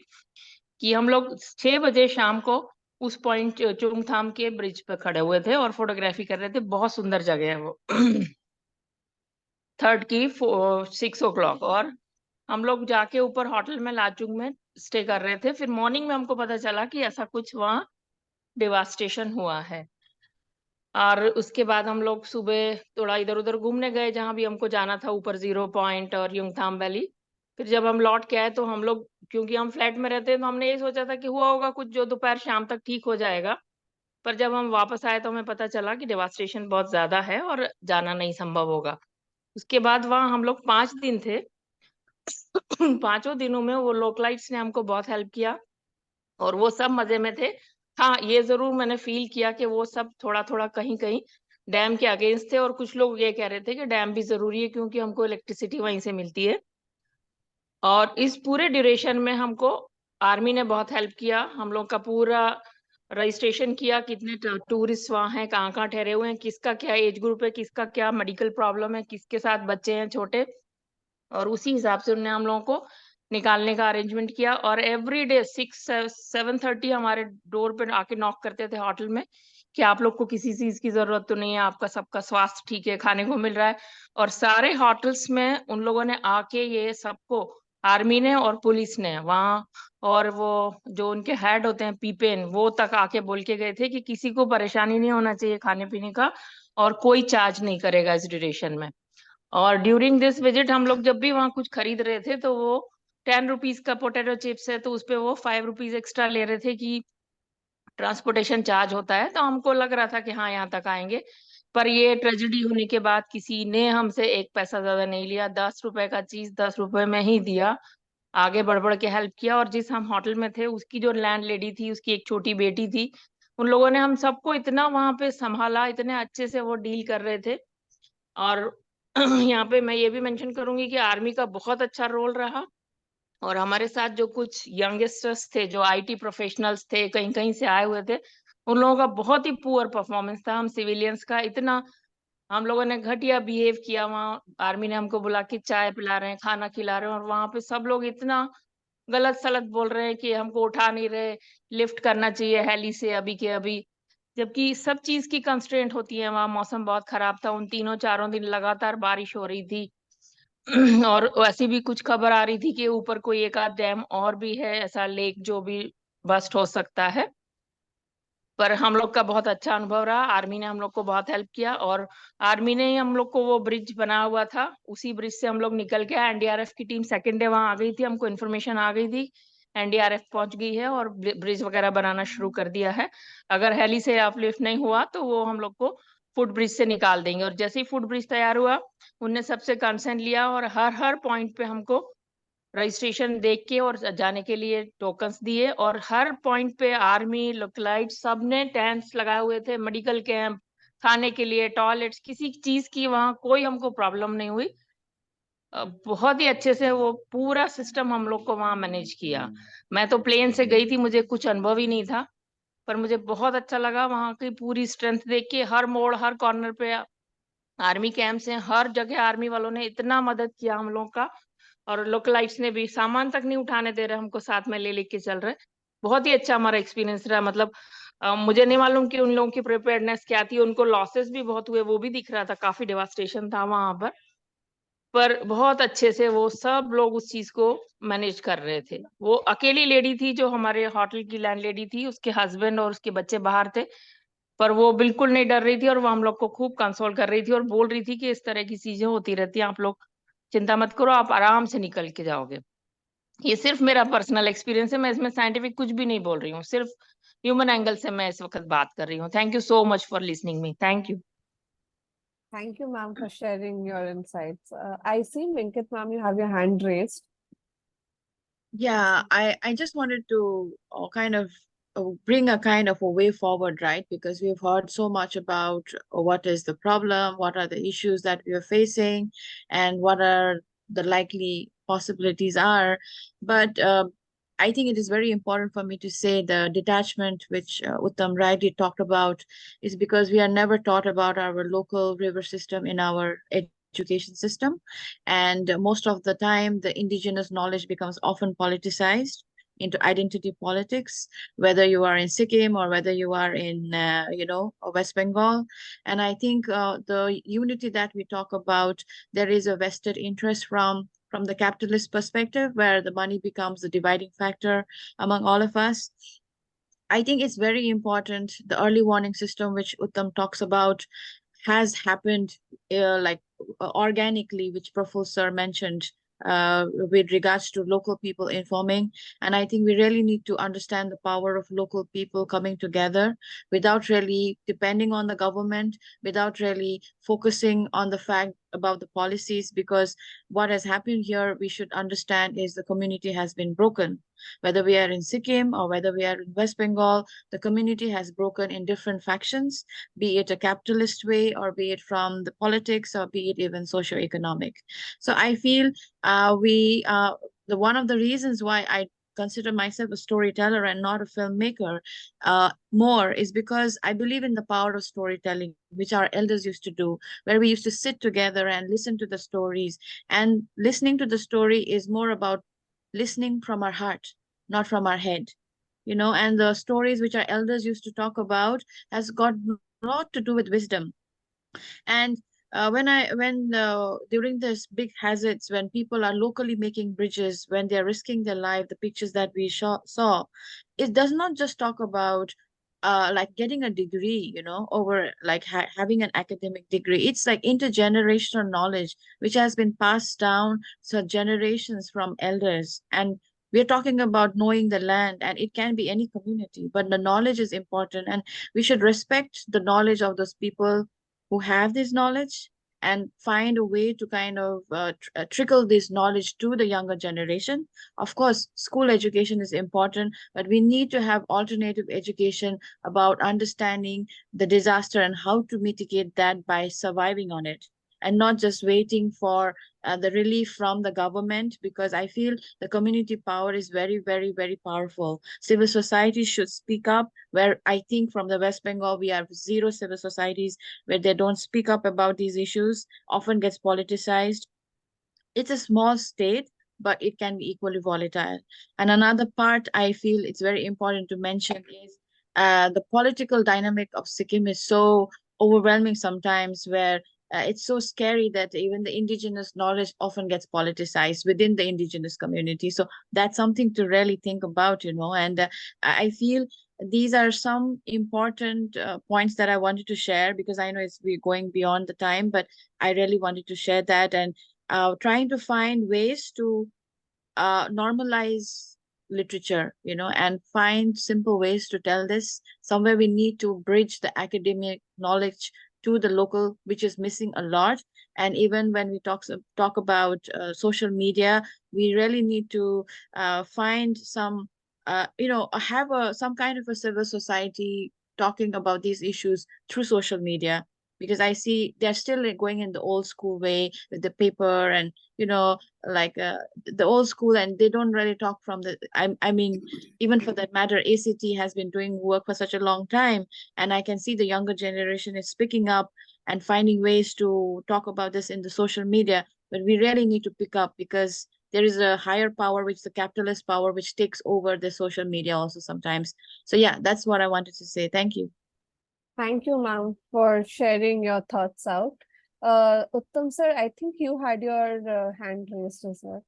कि हम लोग 6 बजे शाम को उस पॉइंट चुंगथाम के ब्रिज पे खड़े हुए थे और फोटोग्राफी कर रहे थे। बहुत सुंदर जगह है वो। 3rd की 6 o'clock, और हम लोग जाके ऊपर होटल में लाचुंग में स्टे कर रहे थे। फिर मॉर्निंग में हमको पता चला कि ऐसा कुछ वहाँ डिवास्टेशन हुआ है। और उसके बाद हम लोग सुबह थोड़ा इधर उधर घूमने गए जहाँ भी हमको जाना था, ऊपर 0 पॉइंट और युंगथाम वैली। फिर जब हम लौट के आए तो हम लोग, क्योंकि हम फ्लैट में रहते हैं, तो हमने ये सोचा था कि हुआ होगा कुछ जो दोपहर शाम तक ठीक हो जाएगा। पर जब हम वापस आए तो हमें पता चला कि डिवास्टेशन बहुत ज्यादा है और जाना नहीं संभव होगा। उसके बाद वहाँ हम लोग 5 दिन थे। 5 दिनों में वो लोकलाइट्स ने हमको बहुत हेल्प किया और वो सब मजे में थे। हाँ, ये जरूर मैंने फील किया कि वो सब थोड़ा थोड़ा कहीं कहीं डैम के अगेंस्ट थे, और कुछ लोग ये कह रहे थे कि डैम भी जरूरी है क्योंकि हमको इलेक्ट्रिसिटी वहीं से मिलती है। और इस पूरे ड्यूरेशन में हमको आर्मी ने बहुत हेल्प किया। हम लोग का पूरा रजिस्ट्रेशन किया, कितने टूरिस्ट वहाँ हैं, कहाँ कहाँ ठहरे हुए हैं, किसका क्या एज ग्रुप है, किसका क्या मेडिकल प्रॉब्लम है, किसके साथ बच्चे हैं छोटे, और उसी हिसाब से उन्होंने हम लोगों को निकालने का अरेंजमेंट किया। और एवरी डे 7:30 हमारे डोर पे आके नॉक करते थे होटल में कि आप लोग को किसी चीज की जरूरत तो नहीं है, आपका सबका स्वास्थ्य ठीक है, खाने को मिल रहा है। और सारे होटल्स में उन लोगों ने आके ये सबको, आर्मी ने और पुलिस ने वहाँ, और वो जो उनके हेड होते हैं पीपेन, वो तक आके बोल के गए थे कि किसी को परेशानी नहीं होना चाहिए खाने पीने का, और कोई चार्ज नहीं करेगा इस ड्यूरेशन में। और ड्यूरिंग दिस विजिट हम लोग जब भी वहाँ कुछ खरीद रहे थे तो वो 10 रुपीज का पोटैटो चिप्स है तो उस पे वो 5 रुपीज एक्स्ट्रा ले रहे थे कि ट्रांसपोर्टेशन चार्ज होता है। तो हमको लग रहा था कि हाँ यहाँ तक आएंगे, पर ये ट्रेजेडी होने के बाद किसी ने हमसे 1 पैसा ज्यादा नहीं लिया। 10 रुपए का चीज 10 रुपए में ही दिया, आगे बढ़ बढ़ के हेल्प किया। और जिस हम होटल में थे उसकी जो लैंड लेडी थी, उसकी एक छोटी बेटी थी, उन लोगों ने हम सबको इतना वहां पे संभाला, इतने अच्छे से वो डील कर रहे थे। और यहाँ पे मैं ये भी मेंशन करूंगी कि आर्मी का बहुत अच्छा रोल रहा। और हमारे साथ जो कुछ यंगस्टर्स थे, जो आईटी प्रोफेशनल्स थे, कहीं कहीं से आए हुए थे, उन लोगों का बहुत ही पुअर परफॉर्मेंस था। हम सिविलियंस का इतना, हम लोगों ने घटिया बिहेव किया। वहाँ आर्मी ने हमको बुला के चाय पिला रहे हैं, खाना खिला रहे हैं, और वहां पे सब लोग इतना गलत सलत बोल रहे हैं कि हमको उठा नहीं रहे, लिफ्ट करना चाहिए हेली से अभी के अभी, जबकि सब चीज की कंस्ट्रेंट होती है। वहाँ मौसम बहुत खराब था, उन 3-4 दिन लगातार बारिश हो रही थी। और वैसी भी कुछ खबर आ रही थी कि ऊपर कोई एक आध डैम और भी है, ऐसा लेक जो भी बस्ट हो सकता है। पर हम लोग का बहुत अच्छा अनुभव रहा। आर्मी ने हम लोग को बहुत हेल्प किया, और आर्मी ने ही हम लोग को वो ब्रिज बना हुआ था, उसी ब्रिज से हम लोग निकल के एनडीआरएफ की टीम 2nd डे वहां आ गई थी। हमको इन्फॉर्मेशन आ गई थी, एनडीआरएफ पहुंच गई है और ब्रिज वगैरह बनाना शुरू कर दिया है। अगर हेली से अपलिफ्ट नहीं हुआ तो वो हम लोग को फुट ब्रिज से निकाल देंगे। और जैसे ही फुट ब्रिज तैयार हुआ, उनने सबसे कंसेंट लिया और हर पॉइंट पे हमको रजिस्ट्रेशन देख के और जाने के लिए टोकन्स दिए। और हर पॉइंट पे आर्मी, लोकलाइट सब ने टेंट्स लगाए हुए थे, मेडिकल कैंप, खाने के लिए टॉयलेट्स, किसी चीज की वहाँ कोई हमको प्रॉब्लम नहीं हुई। बहुत ही अच्छे से वो पूरा सिस्टम हम लोग को वहाँ मैनेज किया। मैं तो प्लेन से गई थी, मुझे कुछ अनुभव ही नहीं था, पर मुझे बहुत अच्छा लगा वहाँ की पूरी स्ट्रेंथ देख के। हर मोड़, हर कॉर्नर पे आर्मी कैंप्स हैं, हर जगह आर्मी वालों ने इतना मदद किया हम लोग का। और लोकलाइट्स ने भी सामान तक नहीं उठाने दे रहे, हमको साथ में ले लेके चल रहे। बहुत ही अच्छा हमारा एक्सपीरियंस रहा। मतलब मुझे नहीं मालूम कि उन लोगों की प्रिपेयर्डनेस क्या थी, उनको लॉसेस भी बहुत हुए, वो भी दिख रहा था, काफी डेवास्टेशन था वहां पर बहुत अच्छे से वो सब लोग उस चीज को मैनेज कर रहे थे। वो अकेली लेडी थी जो हमारे होटल की लैंडलेडी थी, उसके हस्बैंड और उसके बच्चे बाहर थे, पर वो बिल्कुल नहीं डर रही थी और वो हम लोग को खूब कंसोल कर रही थी और बोल रही थी कि इस तरह की चीजें होती रहती हैं, आप लोग चिंता मत करो, आप आराम से निकल के जाओगे। ये सिर्फ मेरा पर्सनल एक्सपीरियंस है, मैं इसमें साइंटिफिक कुछ भी नहीं बोल रही हूँ, सिर्फ ह्यूमन एंगल से मैं इस वक्त बात कर रही हूँ। Thank you so much for listening me. Thank you. Thank you, ma'am, for sharing your insights. I see, Minket, ma'am, you have your hand raised. Yeah, I just wanted to kind of bring a kind of a way forward, right? Because we've heard so much about what is the problem, what are the issues that we are facing, and what are the likely possibilities are. But I think it is very important for me to say the detachment, which Uttam rightly talked about, is because we are never taught about our local river system in our education system. And most of the time, the indigenous knowledge becomes often politicized into identity politics, whether you are in Sikkim or whether you are in, West Bengal. And I think the unity that we talk about, there is a vested interest from the capitalist perspective, where the money becomes the dividing factor among all of us. I think it's very important. The early warning system, which Uttam talks about, has happened organically, which Professor mentioned, with regards to local people informing. And I think we really need to understand the power of local people coming together without really depending on the government, without really focusing on the fact about the policies, because what has happened here, we should understand, is the community has been broken. Whether we are in Sikkim or whether we are in West Bengal, the community has broken in different factions, be it a capitalist way or be it from the politics or be it even socioeconomic. So I feel one of the reasons why I consider myself a storyteller and not a filmmaker more is because I believe in the power of storytelling, which our elders used to do, where we used to sit together and listen to the stories. And listening to the story is more about listening from our heart, not from our head. And the stories which our elders used to talk about has got a lot to do with wisdom. And when during this big hazards, when people are locally making bridges, when they're risking their life, the pictures that we saw, it does not just talk about like getting a degree, over like having an academic degree. It's like intergenerational knowledge, which has been passed down so generations from elders. And we're talking about knowing the land, and it can be any community, but the knowledge is important, and we should respect the knowledge of those people who have this knowledge and find a way to kind of trickle this knowledge to the younger generation. Of course, school education is important, but we need to have alternative education about understanding the disaster and how to mitigate that by surviving on it, and not just waiting for the relief from the government, because I feel the community power is very, very, very powerful. Civil society should speak up, where I think from the West Bengal, we have zero civil societies where they don't speak up about these issues, often gets politicized. It's a small state, but it can be equally volatile. And another part I feel it's very important to mention is the political dynamic of Sikkim is so overwhelming sometimes, where it's so scary that even the indigenous knowledge often gets politicized within the indigenous community. So that's something to really think about, and I feel these are some important points that I wanted to share, because I know we're going beyond the time, but I really wanted to share that, and trying to find ways to normalize literature, and find simple ways to tell this. Somewhere we need to bridge the academic knowledge to the local, which is missing a lot. And even when we talk about social media, we really need to find some, have some kind of a civil society talking about these issues through social media, because I see they're still going in the old school way with the paper and, like the old school, and they don't really talk from the, I mean, even for that matter, ACT has been doing work for such a long time, and I can see the younger generation is picking up and finding ways to talk about this in the social media. But we really need to pick up, because there is a higher power, which is the capitalist power, which takes over the social media also sometimes. So yeah, that's what I wanted to say. Thank you. Thank you, ma'am, for sharing your thoughts out. Uttam sir, I think you had your hand raised as well.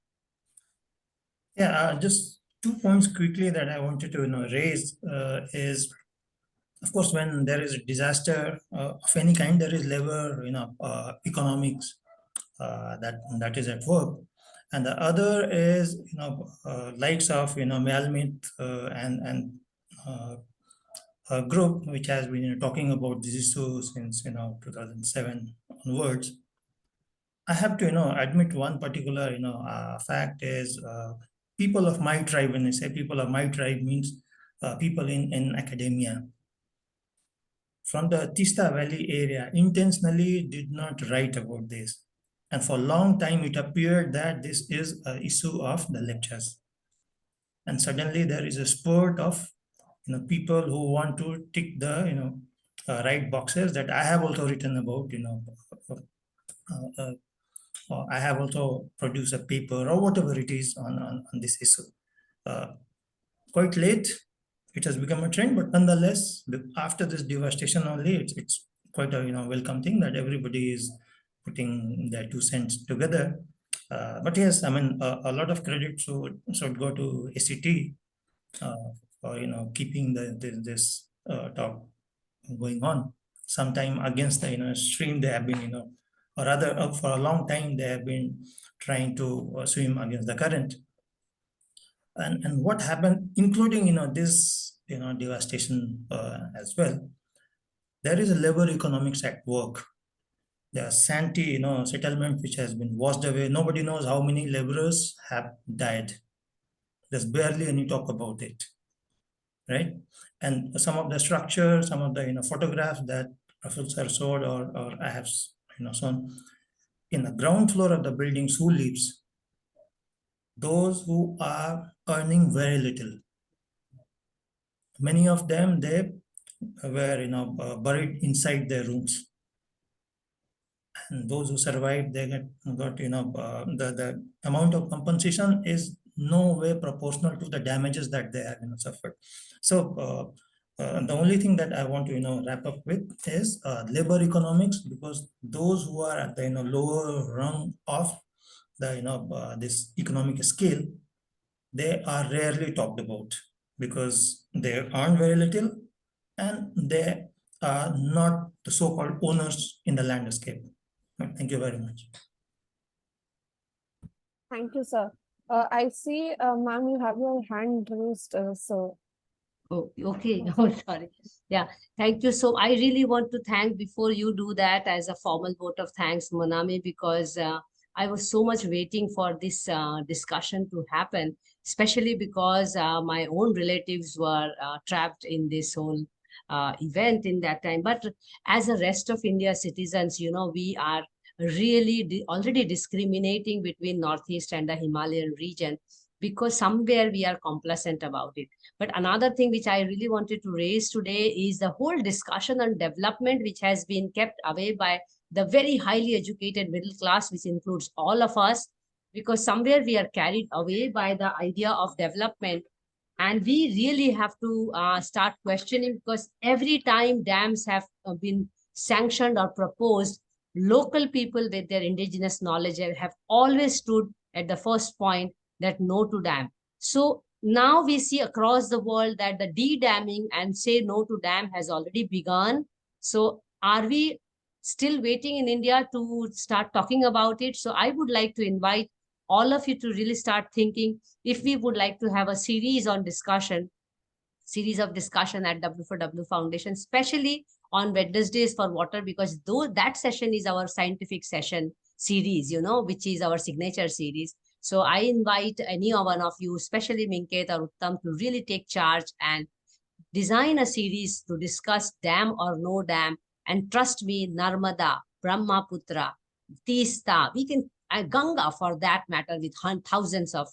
Yeah, just 2 points quickly that I wanted to raise is, of course, when there is a disaster of any kind, there is labor, economics that is at work, and the other is likes of Malmit and a group which has been talking about this issue since 2007 onwards. I have to admit one particular fact is people of my tribe. When I say people of my tribe, means people in academia from the Teesta Valley area intentionally did not write about this. And for a long time, it appeared that this is an issue of the lectures. And suddenly there is a spurt of people who want to tick the right boxes that I have also written about. I have also produced a paper or whatever it is on this issue. Quite late, it has become a trend, but nonetheless, after this devastation only, it's quite a welcome thing that everybody is putting their 2 cents together. But yes, I mean a lot of credit should go to ACT for keeping this talk going on. Sometime against the stream, they have been or rather for a long time they have been trying to swim against the current. And what happened, including this devastation as well, there is a labor economics at work. The Santee settlement which has been washed away. Nobody knows how many laborers have died. There's barely any talk about it, right? And some of the structure, some of the photographs that Professor showed or I have shown, in the ground floor of the buildings, who lives? Those who are earning very little. Many of them, they were buried inside their rooms. And those who survived, they got the amount of compensation is no way proportional to the damages that they have suffered. So the only thing that I want to wrap up with is labor economics, because those who are at the lower rung of the this economic scale, they are rarely talked about because they earn very little and they are not the so-called owners in the landscape. Thank you very much. Thank you, sir. I see, ma'am, you have your hand raised, so. Oh, okay. Oh, sorry. Yeah, thank you. So I really want to thank, before you do that, as a formal vote of thanks, Monami, because I was so much waiting for this discussion to happen, especially because my own relatives were trapped in this whole event in that time. But as a rest of India citizens, we are really already discriminating between Northeast and the Himalayan region, because somewhere we are complacent about it. But another thing which I really wanted to raise today is the whole discussion on development, which has been kept away by the very highly educated middle class, which includes all of us, because somewhere we are carried away by the idea of development. And we really have to start questioning, because every time dams have been sanctioned or proposed, local people with their indigenous knowledge have always stood at the first point, that no to dam. So now we see across the world that the de-damming and say no to dam has already begun. So are we still waiting in India to start talking about it? So I would like to invite all of you to really start thinking, if we would like to have a series on discussion, series of discussion at W4W Foundation, especially on Wednesdays for water, because though that session is our scientific session series, which is our signature series. So I invite any one of you, especially Minket or Uttam, to really take charge and design a series to discuss dam or no dam. And trust me, Narmada, Brahmaputra, Teesta, we can, Ganga for that matter, with thousands of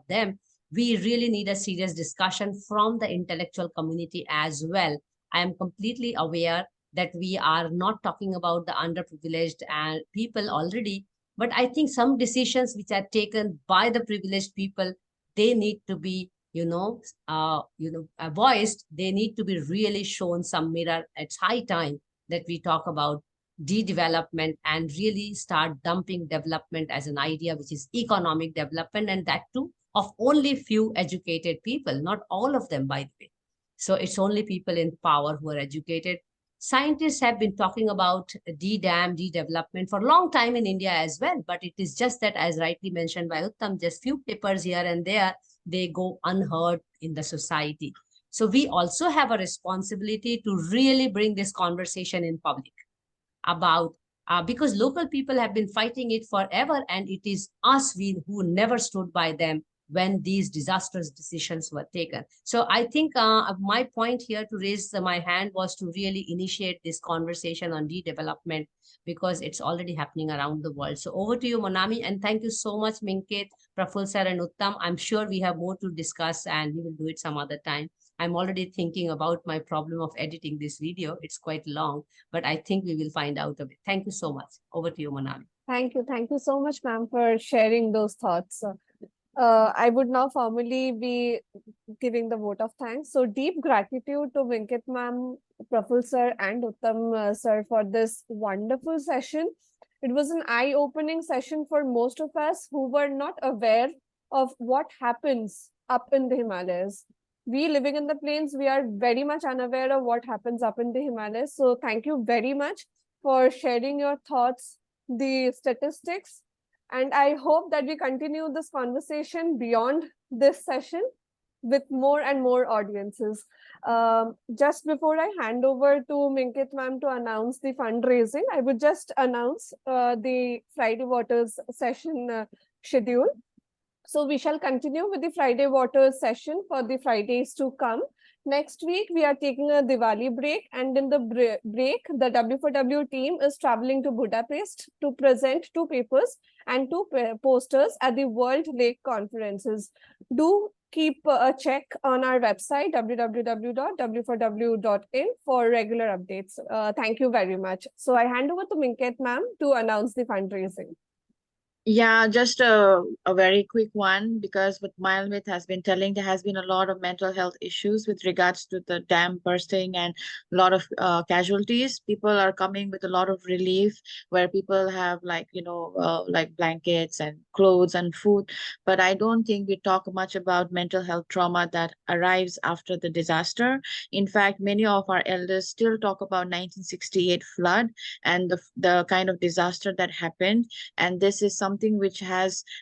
them. We really need a serious discussion from the intellectual community as well. I am completely aware that we are not talking about the underprivileged people already, but I think some decisions which are taken by the privileged people, they need to be voiced. They need to be really shown some mirror. It's high time that we talk about de-development and really start dumping development as an idea, which is economic development, and that too of only few educated people, not all of them, by the way. So it's only people in power who are educated. Scientists have been talking about de-dam, de-development for a long time in India as well, but it is just that, as rightly mentioned by Uttam, just few papers here and there, they go unheard in the society. So we also have a responsibility to really bring this conversation in public about, because local people have been fighting it forever, and it is us who never stood by them when these disastrous decisions were taken. So I think my point here to raise my hand was to really initiate this conversation on de-development, because it's already happening around the world. So over to you, Monami, and thank you so much, Minket, Praful sir, and Uttam. I'm sure we have more to discuss, and we will do it some other time. I'm already thinking about my problem of editing this video. It's quite long, but I think we will find out of it. Thank you so much. Over to you, Monami. Thank you. Thank you so much, ma'am, for sharing those thoughts. I would now formally be giving the vote of thanks. So deep gratitude to Minket ma'am, Praful sir, and Uttam sir for this wonderful session. It was an eye-opening session for most of us who were not aware of what happens up in the Himalayas. We living in the plains, we are very much unaware of what happens up in the Himalayas. So thank you very much for sharing your thoughts, the statistics, and I hope that we continue this conversation beyond this session with more and more audiences. Just before I hand over to Minket ma'am to announce the fundraising, I would just announce the Friday Waters session schedule. So we shall continue with the Friday Waters session for the Fridays to come. Next week, we are taking a Diwali break, and in the break, the W4W team is traveling to Budapest to present 2 papers and 2 posters at the World Lake Conferences. Do keep a check on our website, www.w4w.in, for regular updates. Thank you very much. So I hand over to Minket ma'am to announce the fundraising. Yeah, just a very quick one, because what Mailmit has been telling, there has been a lot of mental health issues with regards to the dam bursting and a lot of casualties. People are coming with a lot of relief, where people have like blankets and clothes and food. But I don't think we talk much about mental health trauma that arrives after the disaster. In fact, many of our elders still talk about 1968 flood and the kind of disaster that happened. And this is something which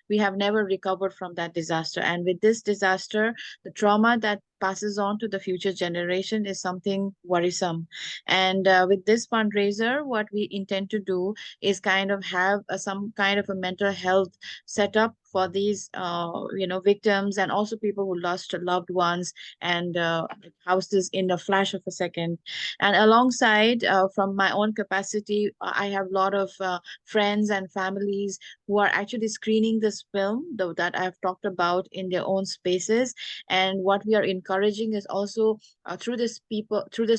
we have never recovered from that disaster. And with this disaster, the trauma that passes on to the future generation is something worrisome. And with this fundraiser, what we intend to do is kind of have some kind of a mental health setup for these victims, and also people who lost loved ones and houses in a flash of a second. And alongside, from my own capacity, I have a lot of friends and families who are actually screening this film that I have talked about in their own spaces. And what we are encouraging is also through this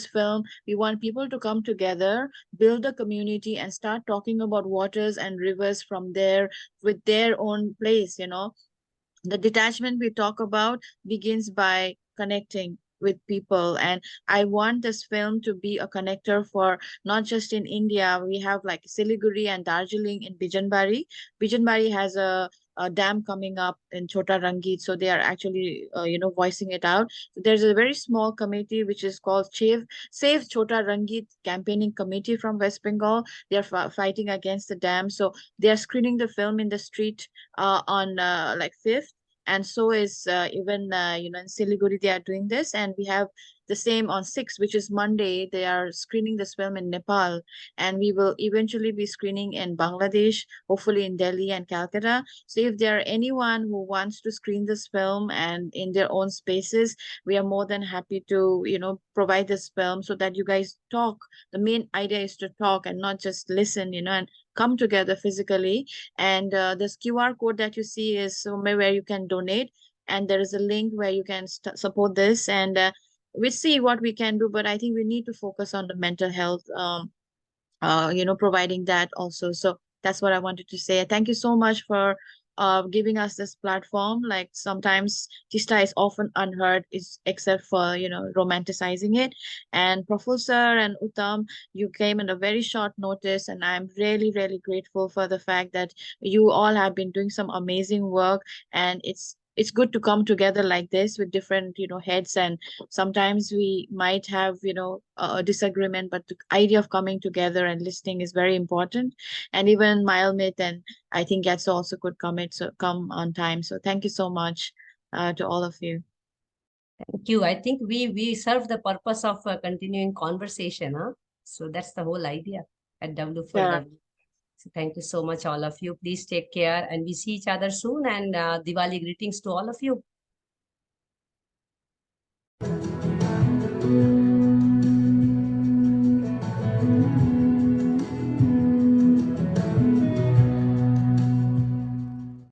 film, we want people to come together, build a community, and start talking about waters and rivers from there with their own place. The detachment we talk about begins by connecting with people, and I want this film to be a connector for not just in India. We have like Siliguri and Darjeeling in Bijanbari. Bijanbari has a dam coming up in Chota Rangit, so they are actually voicing it out. So there's a very small committee which is called Save Chota Rangit Campaigning Committee from West Bengal. They are fighting against the dam, so they are screening the film in the street on 5th. and so is even in Siliguri they are doing this, and we have the same on 6th, which is Monday. They are screening this film in Nepal, and we will eventually be screening in Bangladesh, hopefully in Delhi and Calcutta. So if there are anyone who wants to screen this film and in their own spaces, we are more than happy to, provide this film so that you guys talk. The main idea is to talk and not just listen, and come together physically. And this QR code that you see is somewhere where you can donate, and there is a link where you can support this, and we see what we can do. But I think we need to focus on the mental health, providing that also. So that's what I wanted to say. Thank you so much for giving us this platform. Like sometimes Teesta is often unheard, except for romanticizing it. And Praful sir and Uttam, you came in a very short notice, and I'm really, really grateful for the fact that you all have been doing some amazing work. And it's good to come together like this with different heads, and sometimes we might have a disagreement, but the idea of coming together and listening is very important. And even Myalmit and I think Gatso also could come on time. So thank you so much to all of you. Thank you. I think we serve the purpose of continuing conversation, huh? So that's the whole idea at W4W. Yeah. So thank you so much, all of you. Please take care, and we see each other soon. And Diwali greetings to all of you.